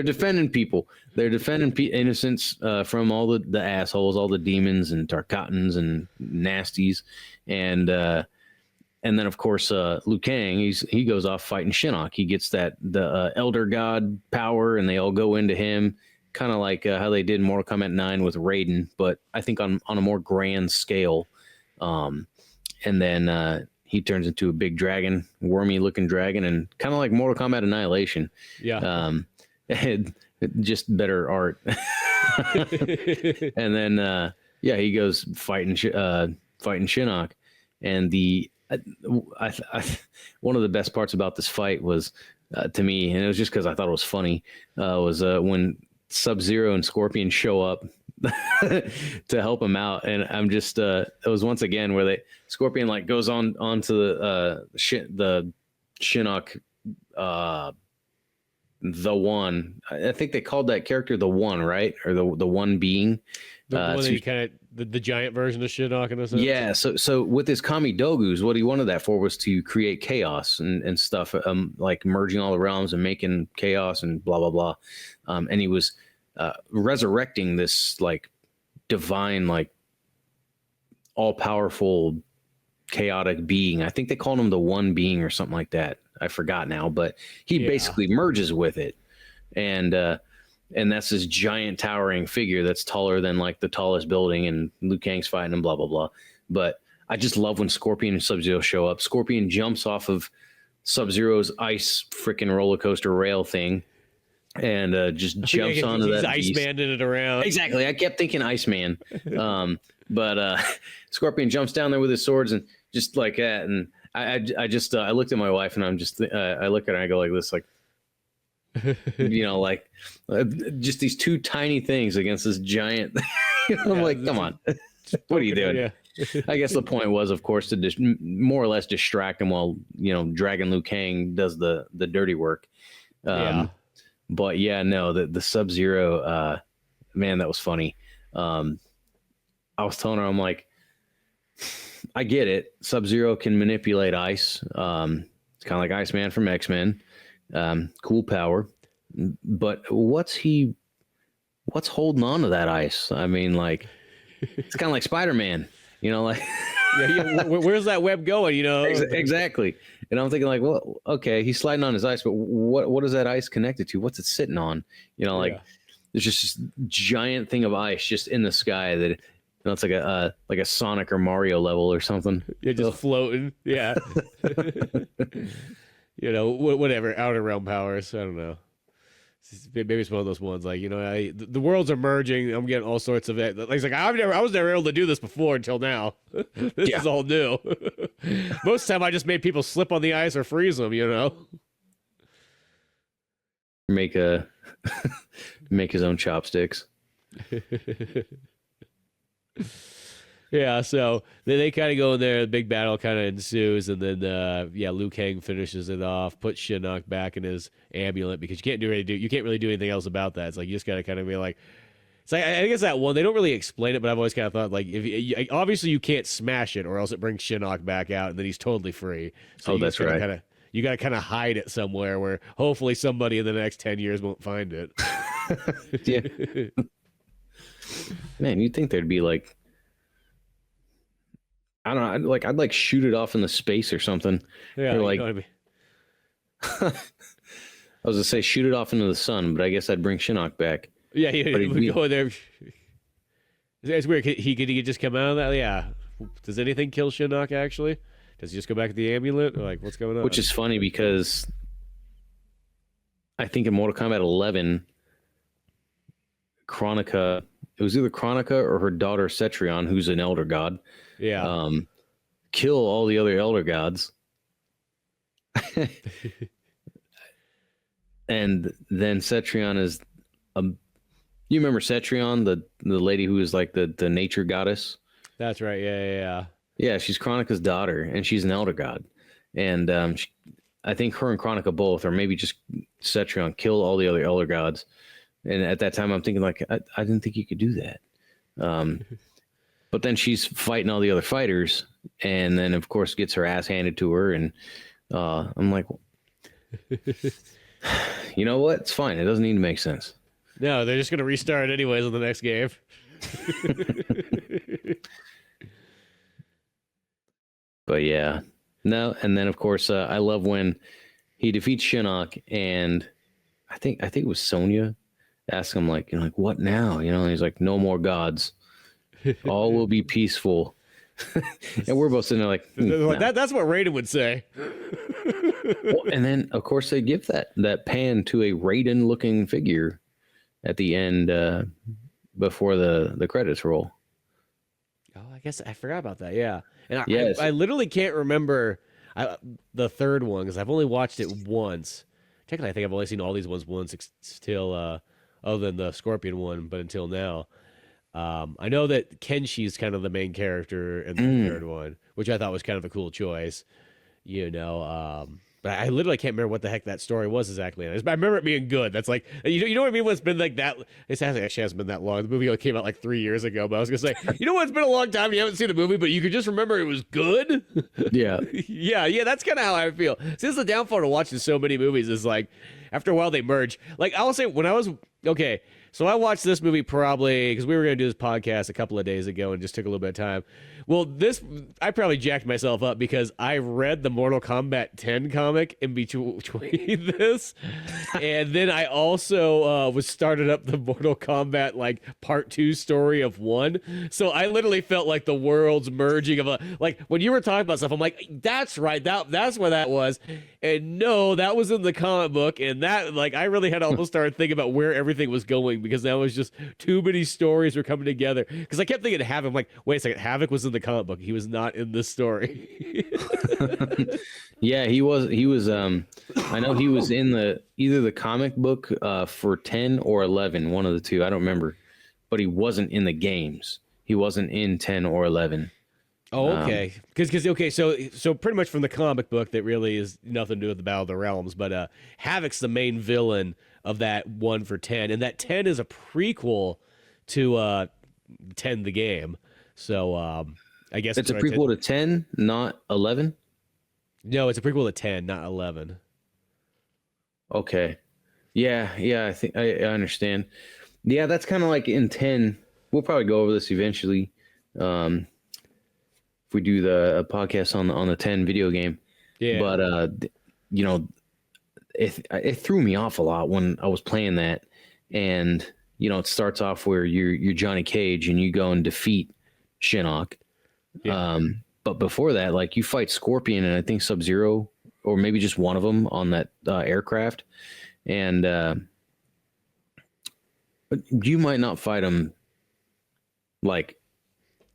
defending people. They're defending innocents from all the assholes, all the demons and Tarkatans and nasties, and then of course Liu Kang. He goes off fighting Shinnok. He gets the Elder God power, and they all go into him, kind of like how they did in Mortal Kombat 9 with Raiden, but I think on a more grand scale. And then he turns into a big dragon, wormy looking dragon, and kind of like Mortal Kombat Annihilation. Yeah. Just better art. And then he goes fighting Shinnok, and one of the best parts about this fight was to me, and it was just because I thought it was funny, was when Sub-Zero and Scorpion show up to help him out, and I'm just it was once again where Scorpion like goes onto the Shinnok the One. I think they called that character the One, right? Or the One being. The one that So he kind of the giant version of Shinnok in a sense. yeah, so with his Kami Dogus, what he wanted that for was to create chaos and stuff, like merging all the realms and making chaos and blah blah blah. And he was resurrecting this like divine, like all powerful, chaotic being. I think they called him the One Being or something like that. I forgot now, but he basically merges with it, and that's this giant towering figure that's taller than like the tallest building, and Liu Kang's fighting and blah blah blah. But I just love when Scorpion and Sub-Zero show up. Scorpion jumps off of Sub-Zero's ice freaking roller coaster rail thing and just jumps onto that beast. Iceman-ing it around. Exactly. I kept thinking Iceman. But Scorpion jumps down there with his swords and just like that. And I just I looked at my wife and I'm just I look at her and I go like this, like, you know, like just these two tiny things against this giant. I'm like, come on, what are you doing? Yeah. I guess the point was, of course, to more or less distract him while, you know, Dragon Liu Kang does the dirty work. But yeah, no, the Sub-Zero, man, that was funny. I was telling her, I'm like, I get it. Sub-Zero can manipulate ice. It's kind of like Iceman from X-Men. Cool power. But what's holding on to that ice? I mean, like, it's kind of like Spider-Man, you know, like. Where's that web going, you know? Exactly. And I'm thinking like, well, okay, he's sliding on his ice, but what is that ice connected to? What's it sitting on? You know, like there's just this giant thing of ice just in the sky that, you know, it's like a Sonic or Mario level or something. Yeah, just floating. Yeah. You know, whatever, outer realm powers. I don't know. Maybe it's one of those ones like, you know, the worlds are merging. I'm getting all sorts of it. Like, I was never able to do this before until now. This is all new. Most of the time, I just made people slip on the ice or freeze them. You know, make his own chopsticks. Yeah, so they kind of go in there. The big battle kind of ensues, and then Liu Kang finishes it off, puts Shinnok back in his amulet because you can't really do anything else about that. It's like you just gotta kind of be like, it's like I guess that one they don't really explain it, but I've always kind of thought like if obviously you can't smash it or else it brings Shinnok back out, and then he's totally free. So that's right. You gotta kind of hide it somewhere where hopefully somebody in the next 10 years won't find it. Yeah, man, you'd think there'd be like, I don't know, I'd like shoot it off into space or something. Yeah, or like, you know what I mean? I was gonna say shoot it off into the sun, but I guess I'd bring Shinnok back. Yeah, we go in there. It's weird. Could he just come out of that? Yeah. Does anything kill Shinnok actually? Does he just go back to the amulet? Or like, what's going on? Which is funny because I think in Mortal Kombat 11, Kronika, it was either Kronika or her daughter Cetrion, who's an elder god. Yeah. Kill all the other elder gods. And then Cetrion is you remember Cetrion, the lady who is like the nature goddess? That's right. Yeah. Yeah, she's Kronika's daughter, and she's an elder god. And I think her and Kronika both, or maybe just Cetrion, kill all the other elder gods. And at that time, I'm thinking like, I didn't think you could do that. But then she's fighting all the other fighters, and then of course gets her ass handed to her. And I'm like, you know what? It's fine. It doesn't need to make sense. No, they're just gonna restart anyways in the next game. But yeah, no. And then of course, I love when he defeats Shinnok, and I think it was Sonya asked him like, you know, like what now? You know, and he's like, no more gods. All will be peaceful. And we're both sitting there like, no. That's what Raiden would say. Well, and then of course they give that pan to a Raiden looking figure at the end before the credits roll. Oh, I guess I forgot about that. Yeah, and yes. I literally can't remember the third one because I've only watched it once. Technically, I think I've only seen all these ones once till other than the Scorpion one, but until now. I know that Kenshi's kind of the main character in the third one, which I thought was kind of a cool choice. You know, But I literally can't remember what the heck that story was exactly. But I remember it being good. That's like, you know what I mean? When it's been like that, actually hasn't been that long. The movie only came out like 3 years ago. But I was gonna say, you know what? It's been a long time. You haven't seen the movie, but you could just remember it was good. Yeah. yeah. That's kind of how I feel. See, this is the downfall to watching so many movies. Is like, after a while they merge. Like I'll say, when I was okay. So I watched this movie probably because we were going to do this podcast a couple of days ago and just took a little bit of time. Well, I probably jacked myself up because I read the Mortal Kombat 10 comic in between this. And then I also was started up the Mortal Kombat like part 2 story of 1. So I literally felt like the world's merging of like when you were talking about stuff, I'm like, that's right. That's where that was. And no, that was in the comic book. And that like I really had to almost start thinking about where everything was going because that was just too many stories were coming together. Because I kept thinking Havoc. I'm like, wait a second, Havoc was in the comic book. He was not in this story. Yeah, he was. I know he was in either the comic book for 10 or 11, one of the two. I don't remember, but he wasn't in the games. He wasn't in 10 or 11. Oh, okay. Because okay, so pretty much from the comic book, that really is nothing to do with the Battle of the Realms. But Havoc's the main villain of that 1 for 10, and that 10 is a prequel to 10 the game. So I guess It's a prequel to 10, not 11. No, it's a prequel to 10, not 11. Okay. Yeah. I think I understand. Yeah, that's kind of like in 10. We'll probably go over this eventually. If we do the podcast on the 10 video game. Yeah. But you know, it threw me off a lot when I was playing that, and you know, it starts off where you're Johnny Cage and you go and defeat Shinnok. Yeah. But before that, like you fight Scorpion and I think Sub-Zero, or maybe just one of them on that aircraft, and you might not fight him like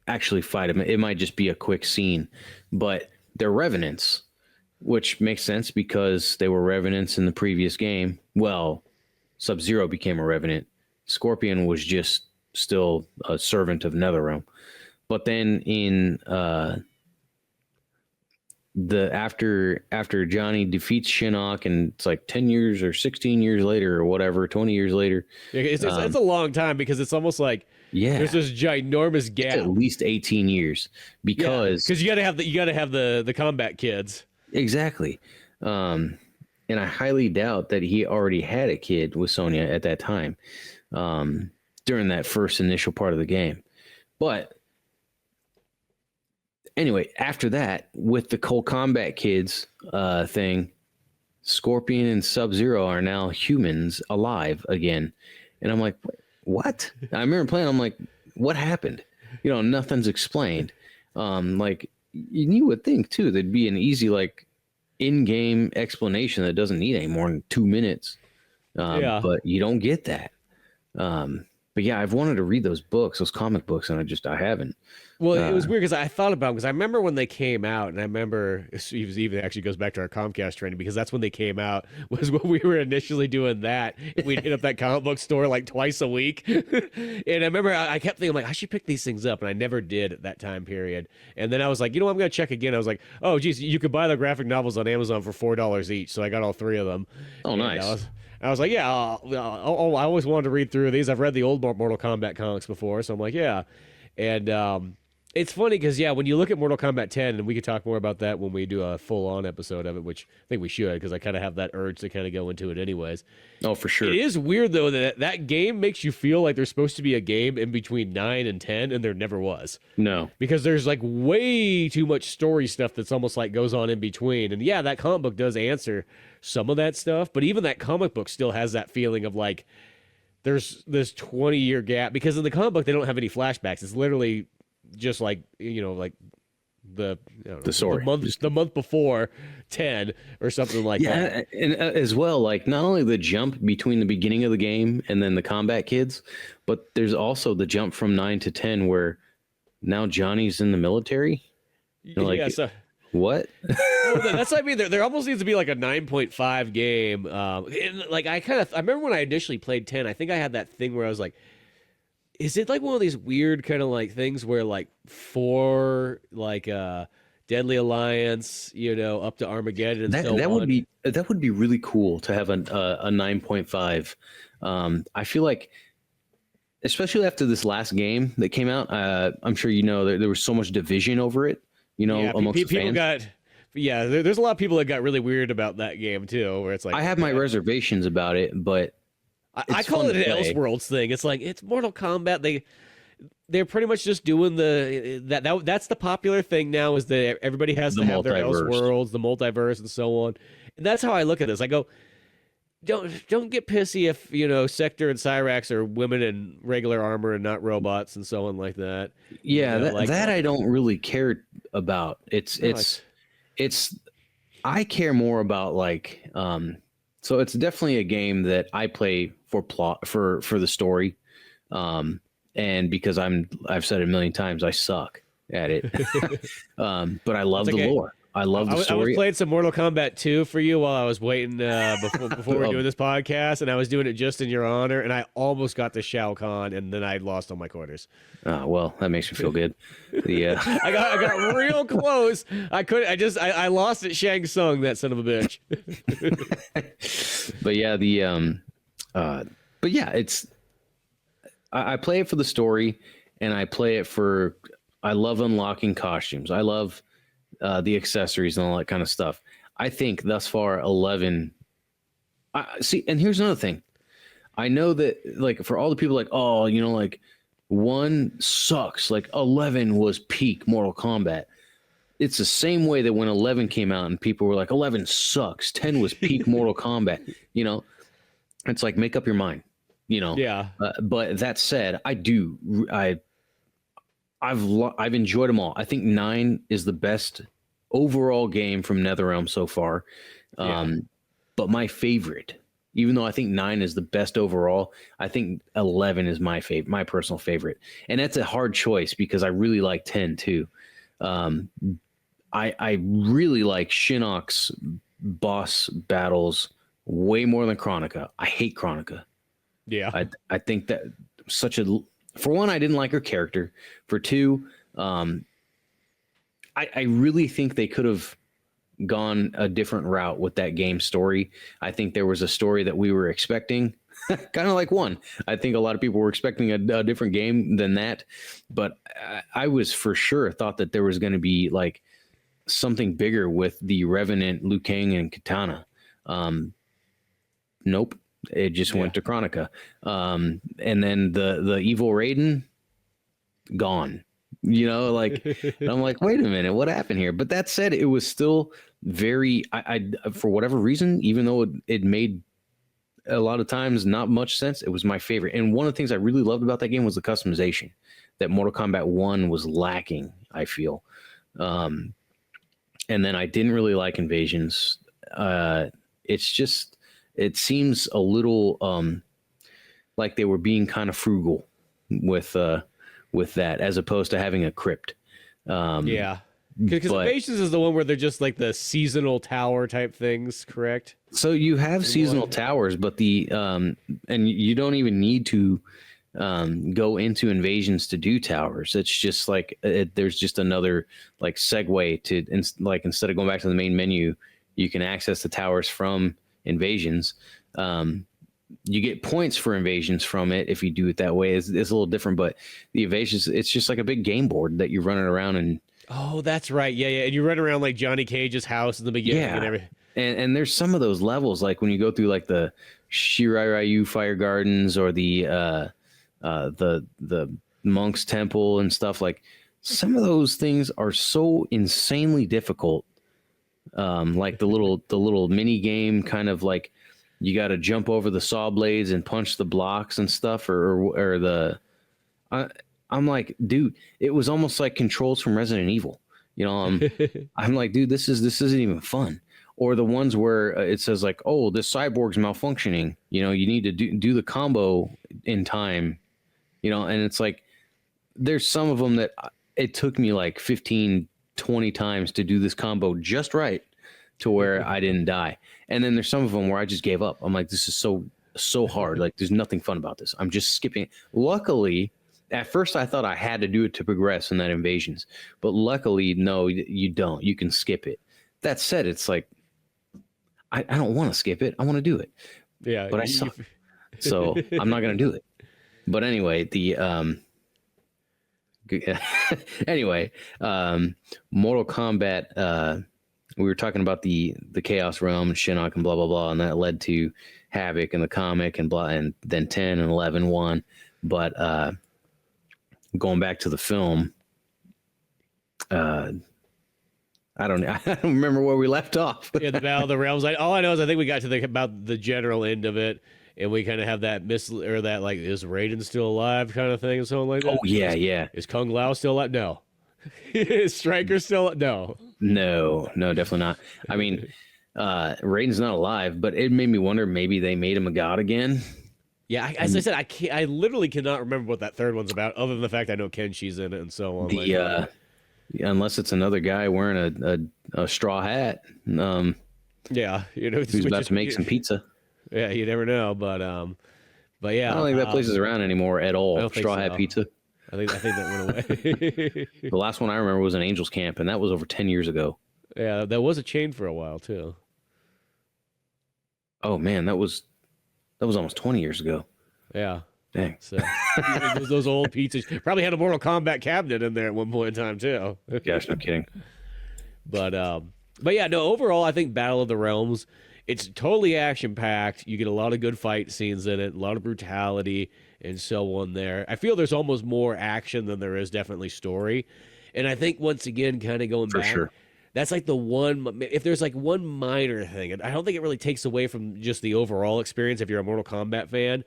actually fight him. It might just be a quick scene, but they're revenants, which makes sense because they were revenants in the previous game. Well, Sub-Zero became a revenant. Scorpion was just still a servant of Netherrealm. But then in after Johnny defeats Shinnok, and it's like 10 years or 16 years later or whatever, 20 years later. Yeah, it's a long time because it's almost like there's this ginormous gap. It's at least 18 years because you gotta have the combat kids. Exactly. And I highly doubt that he already had a kid with Sonya at that time, during that first initial part of the game. But anyway, after that, with the Cold Combat Kids thing, Scorpion and Sub-Zero are now humans alive again. And I'm like, what? I remember playing, I'm like, what happened? You know, nothing's explained. Like, you would think, too, there'd be an easy, like, in-game explanation that doesn't need any more than 2 minutes. But you don't get that. But yeah, I've wanted to read those comic books, and I haven't. Well, it was weird because I thought about them because I remember when they came out, and I remember it even actually goes back to our Comcast training because that's when they came out was when we were initially doing that. We'd hit up that comic book store like twice a week, and I remember I kept thinking like I should pick these things up, and I never did at that time period. And then I was like, you know, I'm gonna check again. I was like, oh geez, you could buy the graphic novels on Amazon for $4 each, so I got all 3 of them. Oh, and nice. I was like, yeah, I always wanted to read through these. I've read the old Mortal Kombat comics before, so I'm like, yeah. And it's funny because, yeah, when you look at Mortal Kombat 10, and we could talk more about that when we do a full-on episode of it, which I think we should because I kind of have that urge to kind of go into it anyways. Oh, for sure. It is weird, though, that game makes you feel like there's supposed to be a game in between 9 and 10, and there never was. No. Because there's, like, way too much story stuff that's almost like goes on in between. And, yeah, that comic book does answer some of that stuff, but even that comic book still has that feeling of, like, there's this 20-year gap. Because in the comic book, they don't have any flashbacks. It's literally just like, you know, like the story, the month before 10 or something like that. And as well, like not only the jump between the beginning of the game and then the combat kids, but there's also the jump from 9 to 10 where now Johnny's in the military. Like, yeah, so, what? well, that's what I mean. There almost needs to be like a 9.5 game. And like I remember when I initially played 10, I think I had that thing where I was like, is it like one of these weird kind of like things where like for like Deadly Alliance, up to Armageddon and so That on. would be really cool to have a 9.5. I feel like, especially after this last game that came out, I'm sure there was so much division over it. Yeah, Amongst the people fans. there's a lot of people that got really weird about that game too, where it's like I have my reservations about it, but I call it an Elseworlds thing. It's like it's Mortal Kombat. They're pretty much just doing that's the popular thing now, is that everybody has to have their Elseworlds, the multiverse, and so on. And that's how I look at this. I go, don't get pissy if Sector and Cyrax are women in regular armor and not robots and so on like that. Yeah, that I don't really care about. It's I care more about like so it's definitely a game that I play for plot for the story. And because I've said it a million times, I suck at it. But I love the lore. I love the story. I was playing some Mortal Kombat 2 for you while I was waiting before we were doing this podcast, and I was doing it just in your honor, and I almost got to Shao Kahn, and then I lost all my quarters. Oh, well, that makes me feel good. I got real close. I lost at Shang Tsung, that son of a bitch. But yeah, it's I play it for the story, and I play it for I love unlocking costumes. I love the accessories and all that kind of stuff. I think thus far 11. See, and here's another thing. I know that like for all the people like, oh, like 1 sucks. Like 11 was peak Mortal Kombat. It's the same way that when 11 came out and people were like, 11 sucks. 10 was peak Mortal Kombat. It's like, make up your mind. Yeah. But that said, I've enjoyed them all. I think 9 is the best overall game from Netherrealm so far. But my favorite, even though I think 9 is the best overall, I think 11 is my personal favorite. And that's a hard choice because I really like 10 too. I really like Shinnok's boss battles way more than Chronica. I hate Chronica. Yeah. I think that for one, I didn't like her character. For two, I really think they could have gone a different route with that game story. I think there was a story that we were expecting, kind of like 1. I think a lot of people were expecting a different game than that, but I was for sure thought that there was going to be like something bigger with the Revenant, Liu Kang, and Katana. Nope. It just went to Chronica. And then the evil Raiden, gone. I'm like, wait a minute, what happened here? But that said, it was still very, I for whatever reason, even though it made a lot of times not much sense, it was my favorite. And one of the things I really loved about that game was the customization that Mortal Kombat 1 was lacking, I feel. And then I didn't really like Invasions. It's just, it seems a little like they were being kind of frugal with that, as opposed to having a crypt. Because Invasions is the one where they're just like the seasonal tower type things, correct? So you have seasonal towers, but and you don't even need to go into Invasions to do towers. It's just like there's just another like segue to instead of going back to the main menu, you can access the towers from Invasions. You get points for Invasions from it if you do it that way. It's a little different, but the Invasions, it's just like a big game board that you're running around and. Oh, that's right. Yeah. And you run around like Johnny Cage's house in the beginning and everything. And there's some of those levels, like when you go through like the Shiraiyu Fire Gardens or the Monk's Temple and stuff, like some of those things are so insanely difficult. Like the little mini game, kind of like you got to jump over the saw blades and punch the blocks and stuff, I'm like, dude, it was almost like controls from Resident Evil. I'm like, dude, this isn't even fun. Or the ones where it says like, oh, this cyborg's malfunctioning. You need to do the combo in time. And it's like, there's some of them that it took me like 15, 20 times to do this combo just right to where I didn't die. And then there's some of them where I just gave up. I'm like, this is so hard. Like, there's nothing fun about this. I'm just skipping. Luckily, at first I thought I had to do it to progress in that invasions, but luckily, no, you don't. You can skip it. That said, it's like I don't want to skip it. I want to do it, Yeah, but I suck, so I'm not gonna do it. But anyway, anyway, Mortal Kombat. We were talking about the Chaos Realm and Shinnok and blah blah blah, and that led to Havoc in the comic and blah, and then 10 and 11 won. But going back to the film, I don't remember where we left off. Yeah, the Battle of the Realms. All I know is I think we got to about the general end of it, and we kind of have that or that like, is Raiden still alive kind of thing, or something like that. Oh yeah, yeah. Is Kung Lao still alive? No. Is Striker still? No. No, definitely not. I mean, Raiden's not alive, but it made me wonder. Maybe they made him a god again. Yeah, as I said, I literally cannot remember what that third one's about, other than the fact I know Kenshi's in it and so on. Unless it's another guy wearing a straw hat. Yeah, who's about to make some pizza. Yeah, you never know, but yeah, I don't think that place is around anymore at all. Straw hat pizza. I think that went away. The last one I remember was an Angels Camp, and that was over 10 years ago. Yeah, that was a chain for a while too. Oh man, that was almost 20 years ago. Yeah. Dang. So those old pizzas probably had a Mortal Kombat cabinet in there at one point in time too. Gosh, no kidding. But yeah, no. Overall, I think Battle of the Realms, it's totally action packed. You get a lot of good fight scenes in it, a lot of brutality and so on. There, I feel there's almost more action than there is definitely story. And I think once again, kind of going For back, sure. that's like the one. If there's like one minor thing, and I don't think it really takes away from just the overall experience if you're a Mortal Kombat fan,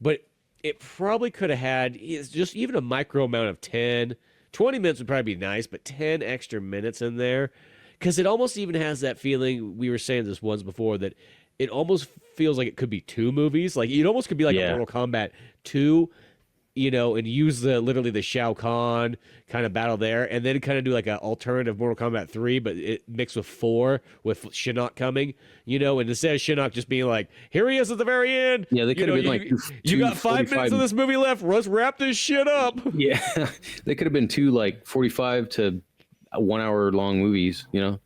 but it probably could have had is just even a micro amount of 10, 20 minutes would probably be nice, but 10 extra minutes in there. Because it almost even has that feeling, we were saying this once before, that it almost feels like it could be two movies. Like it almost could be like a Mortal Kombat 2, and use literally the Shao Kahn kind of battle there, and then kind of do like an alternative Mortal Kombat 3, but it mixed with 4 with Shinnok coming, and instead of Shinnok just being like, here he is at the very end. Yeah, they could have been like you got 5 minutes of this movie left. Let's wrap this shit up. Yeah, they could have been two like 45 to 1 hour long movies, Yeah,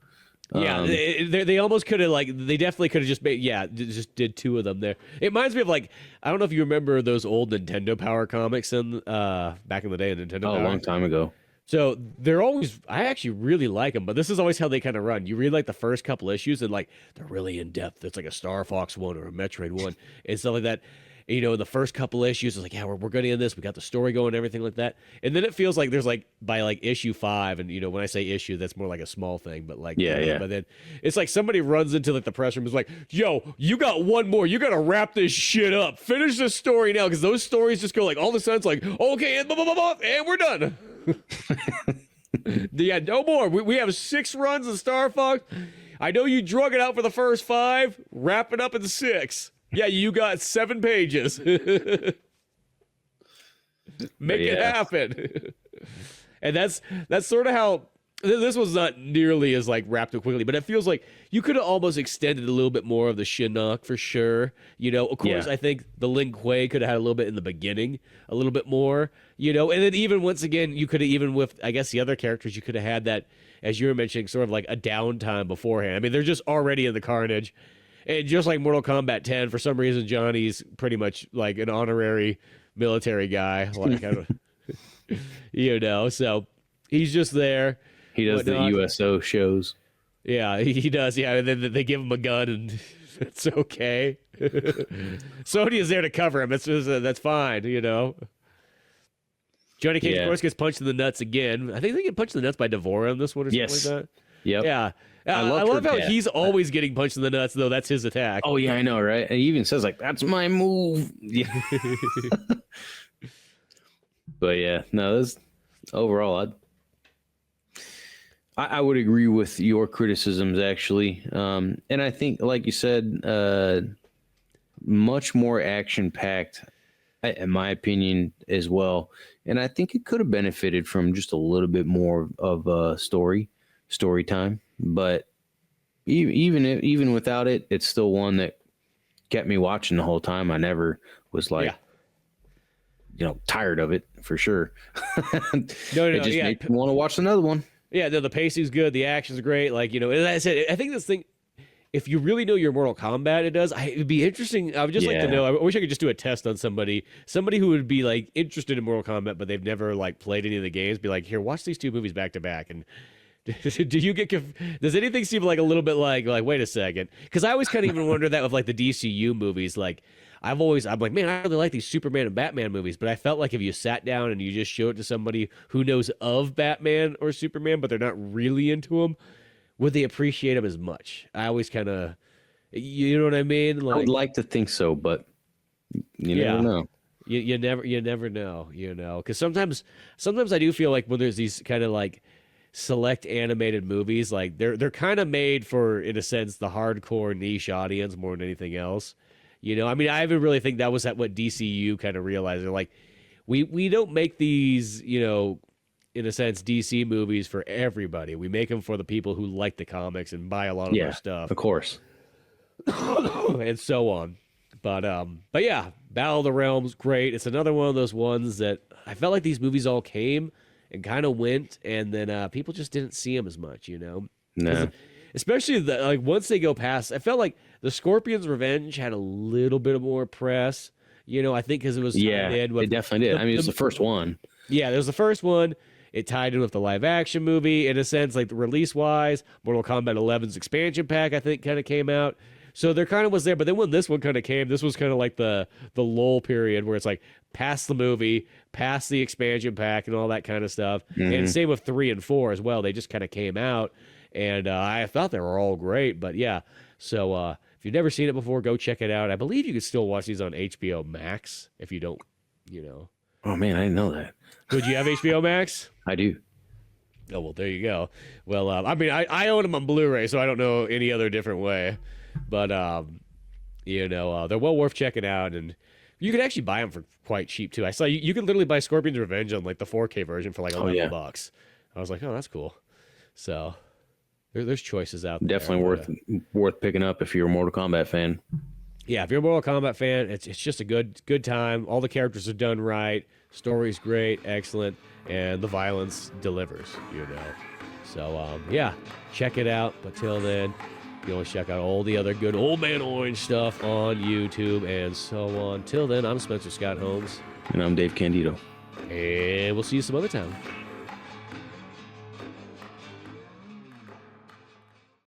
they almost could have they definitely could have just made just did 2 of them there. It reminds me of I don't know if you remember those old Nintendo Power comics in back in the day in Nintendo Power. A long time ago. So they're always I actually really like them, but this is always how they kind of run. You read the first couple issues and they're really in depth. It's like a Star Fox one or a Metroid one and stuff like that. In the first couple issues, it's like, yeah, we're going to end this. We got the story going, everything like that. And then it feels like there's by issue 5, and when I say issue, that's more like a small thing, but yeah. But then it's like somebody runs into the press room, is like, yo, you got one more. You got to wrap this shit up. Finish the story now, because those stories just go all of a sudden it's like, okay, and blah, blah, blah, blah, and we're done. Yeah, no more. We have 6 runs of Star Fox. I know you drug it out for the first 5. Wrap it up in 6. Yeah, you got 7 pages. Make it happen. And that's sort of how this was not nearly as wrapped up quickly, but it feels like you could have almost extended a little bit more of the Shinnok for sure. Of course, I think the Lin Kuei could have had a little bit in the beginning, a little bit more, and then even once again, you could have even with, I guess, the other characters, you could have had that, as you were mentioning, sort of like a downtime beforehand. I mean, they're just already in the carnage. And just like Mortal Kombat 10, for some reason, Johnny's pretty much like an honorary military guy. So he's just there. He does the USO shows. Yeah, he does. Yeah, and then they give him a gun, and it's okay. Sonya's there to cover him. That's fine, Johnny Cage, of course, gets punched in the nuts again. I think they get punched in the nuts by Devora in this one or something like that. Yep. Yeah. I love how he's always getting punched in the nuts, though. That's his attack. Oh, yeah, I know, right? And he even says, that's my move. Yeah. But, yeah, no, this overall, I would agree with your criticisms, actually. And I think, like you said, much more action-packed, in my opinion, as well. And I think it could have benefited from just a little bit more of story time. But even without it, it's still one that kept me watching the whole time. I never was tired of it for sure. No, It just yeah. makes me want to watch another one. Yeah, no, the pacing's good, the action's great. Like, as I said, I think this thing, if you really know your Mortal Kombat, it'd be interesting. I would just like to Yeah. know. I wish I could just do a test on somebody who would be like interested in Mortal Kombat, but they've never like played any of the games. Be like, here, watch these two movies back to back, and do you get? Does anything seem like a little bit like wait a second? Because I always kind of even wonder that with like the DCU movies. Like I'm like, man, I really like these Superman and Batman movies, but I felt like if you sat down and you just showed it to somebody who knows of Batman or Superman, but they're not really into them, would they appreciate them as much? I always kind of, you know what I mean? I would like to think so, but you never know. You never know, because sometimes I do feel like when there's these kind of like select animated movies, like they're kind of made for, in a sense, the hardcore niche audience more than anything else. I mean, I even really think that was what DCU kind of realized. They're like, we don't make these, in a sense, DC movies for everybody. We make them for the people who like the comics and buy a lot of their stuff, of course, and so on. But yeah, Battle of the Realms, great. It's another one of those ones that I felt like these movies all came and kind of went, and then people just didn't see them as much, No. Especially like once they go past, I felt like the Scorpion's Revenge had a little bit of more press. I think because it was tied in with, it definitely did. I mean, it was the first one. Yeah, there was the first one. It tied in with the live action movie in a sense, like the release wise. Mortal Kombat 11's expansion pack, I think, kind of came out. So there kind of was there, but then when this one kind of came, this was kind of like the lull period where it's like past the movie, past the expansion pack, and all that kind of stuff. Mm-hmm. And same with 3 and 4 as well. They just kind of came out, and I thought they were all great. But yeah, so if you've never seen it before, go check it out. I believe you can still watch these on HBO Max if you don't, Oh man, I didn't know that. Would you have HBO Max? I do. Oh, well, there you go. Well, I mean, I own them on Blu-ray, so I don't know any other different way. But, they're well worth checking out. And you can actually buy them for quite cheap, too. I saw you can literally buy Scorpion's Revenge on, like, the 4K version for, like, $11. I was like, oh, that's cool. So, there's choices out there. Definitely worth picking up if you're a Mortal Kombat fan. Yeah, if you're a Mortal Kombat fan, it's just a good time. All the characters are done right. Story's great, excellent, and the violence delivers, So, yeah, check it out. But till then, you always check out all the other good Old Man Orange stuff on YouTube and so on. Till then, I'm Spencer Scott Holmes. And I'm Dave Candido. And we'll see you some other time.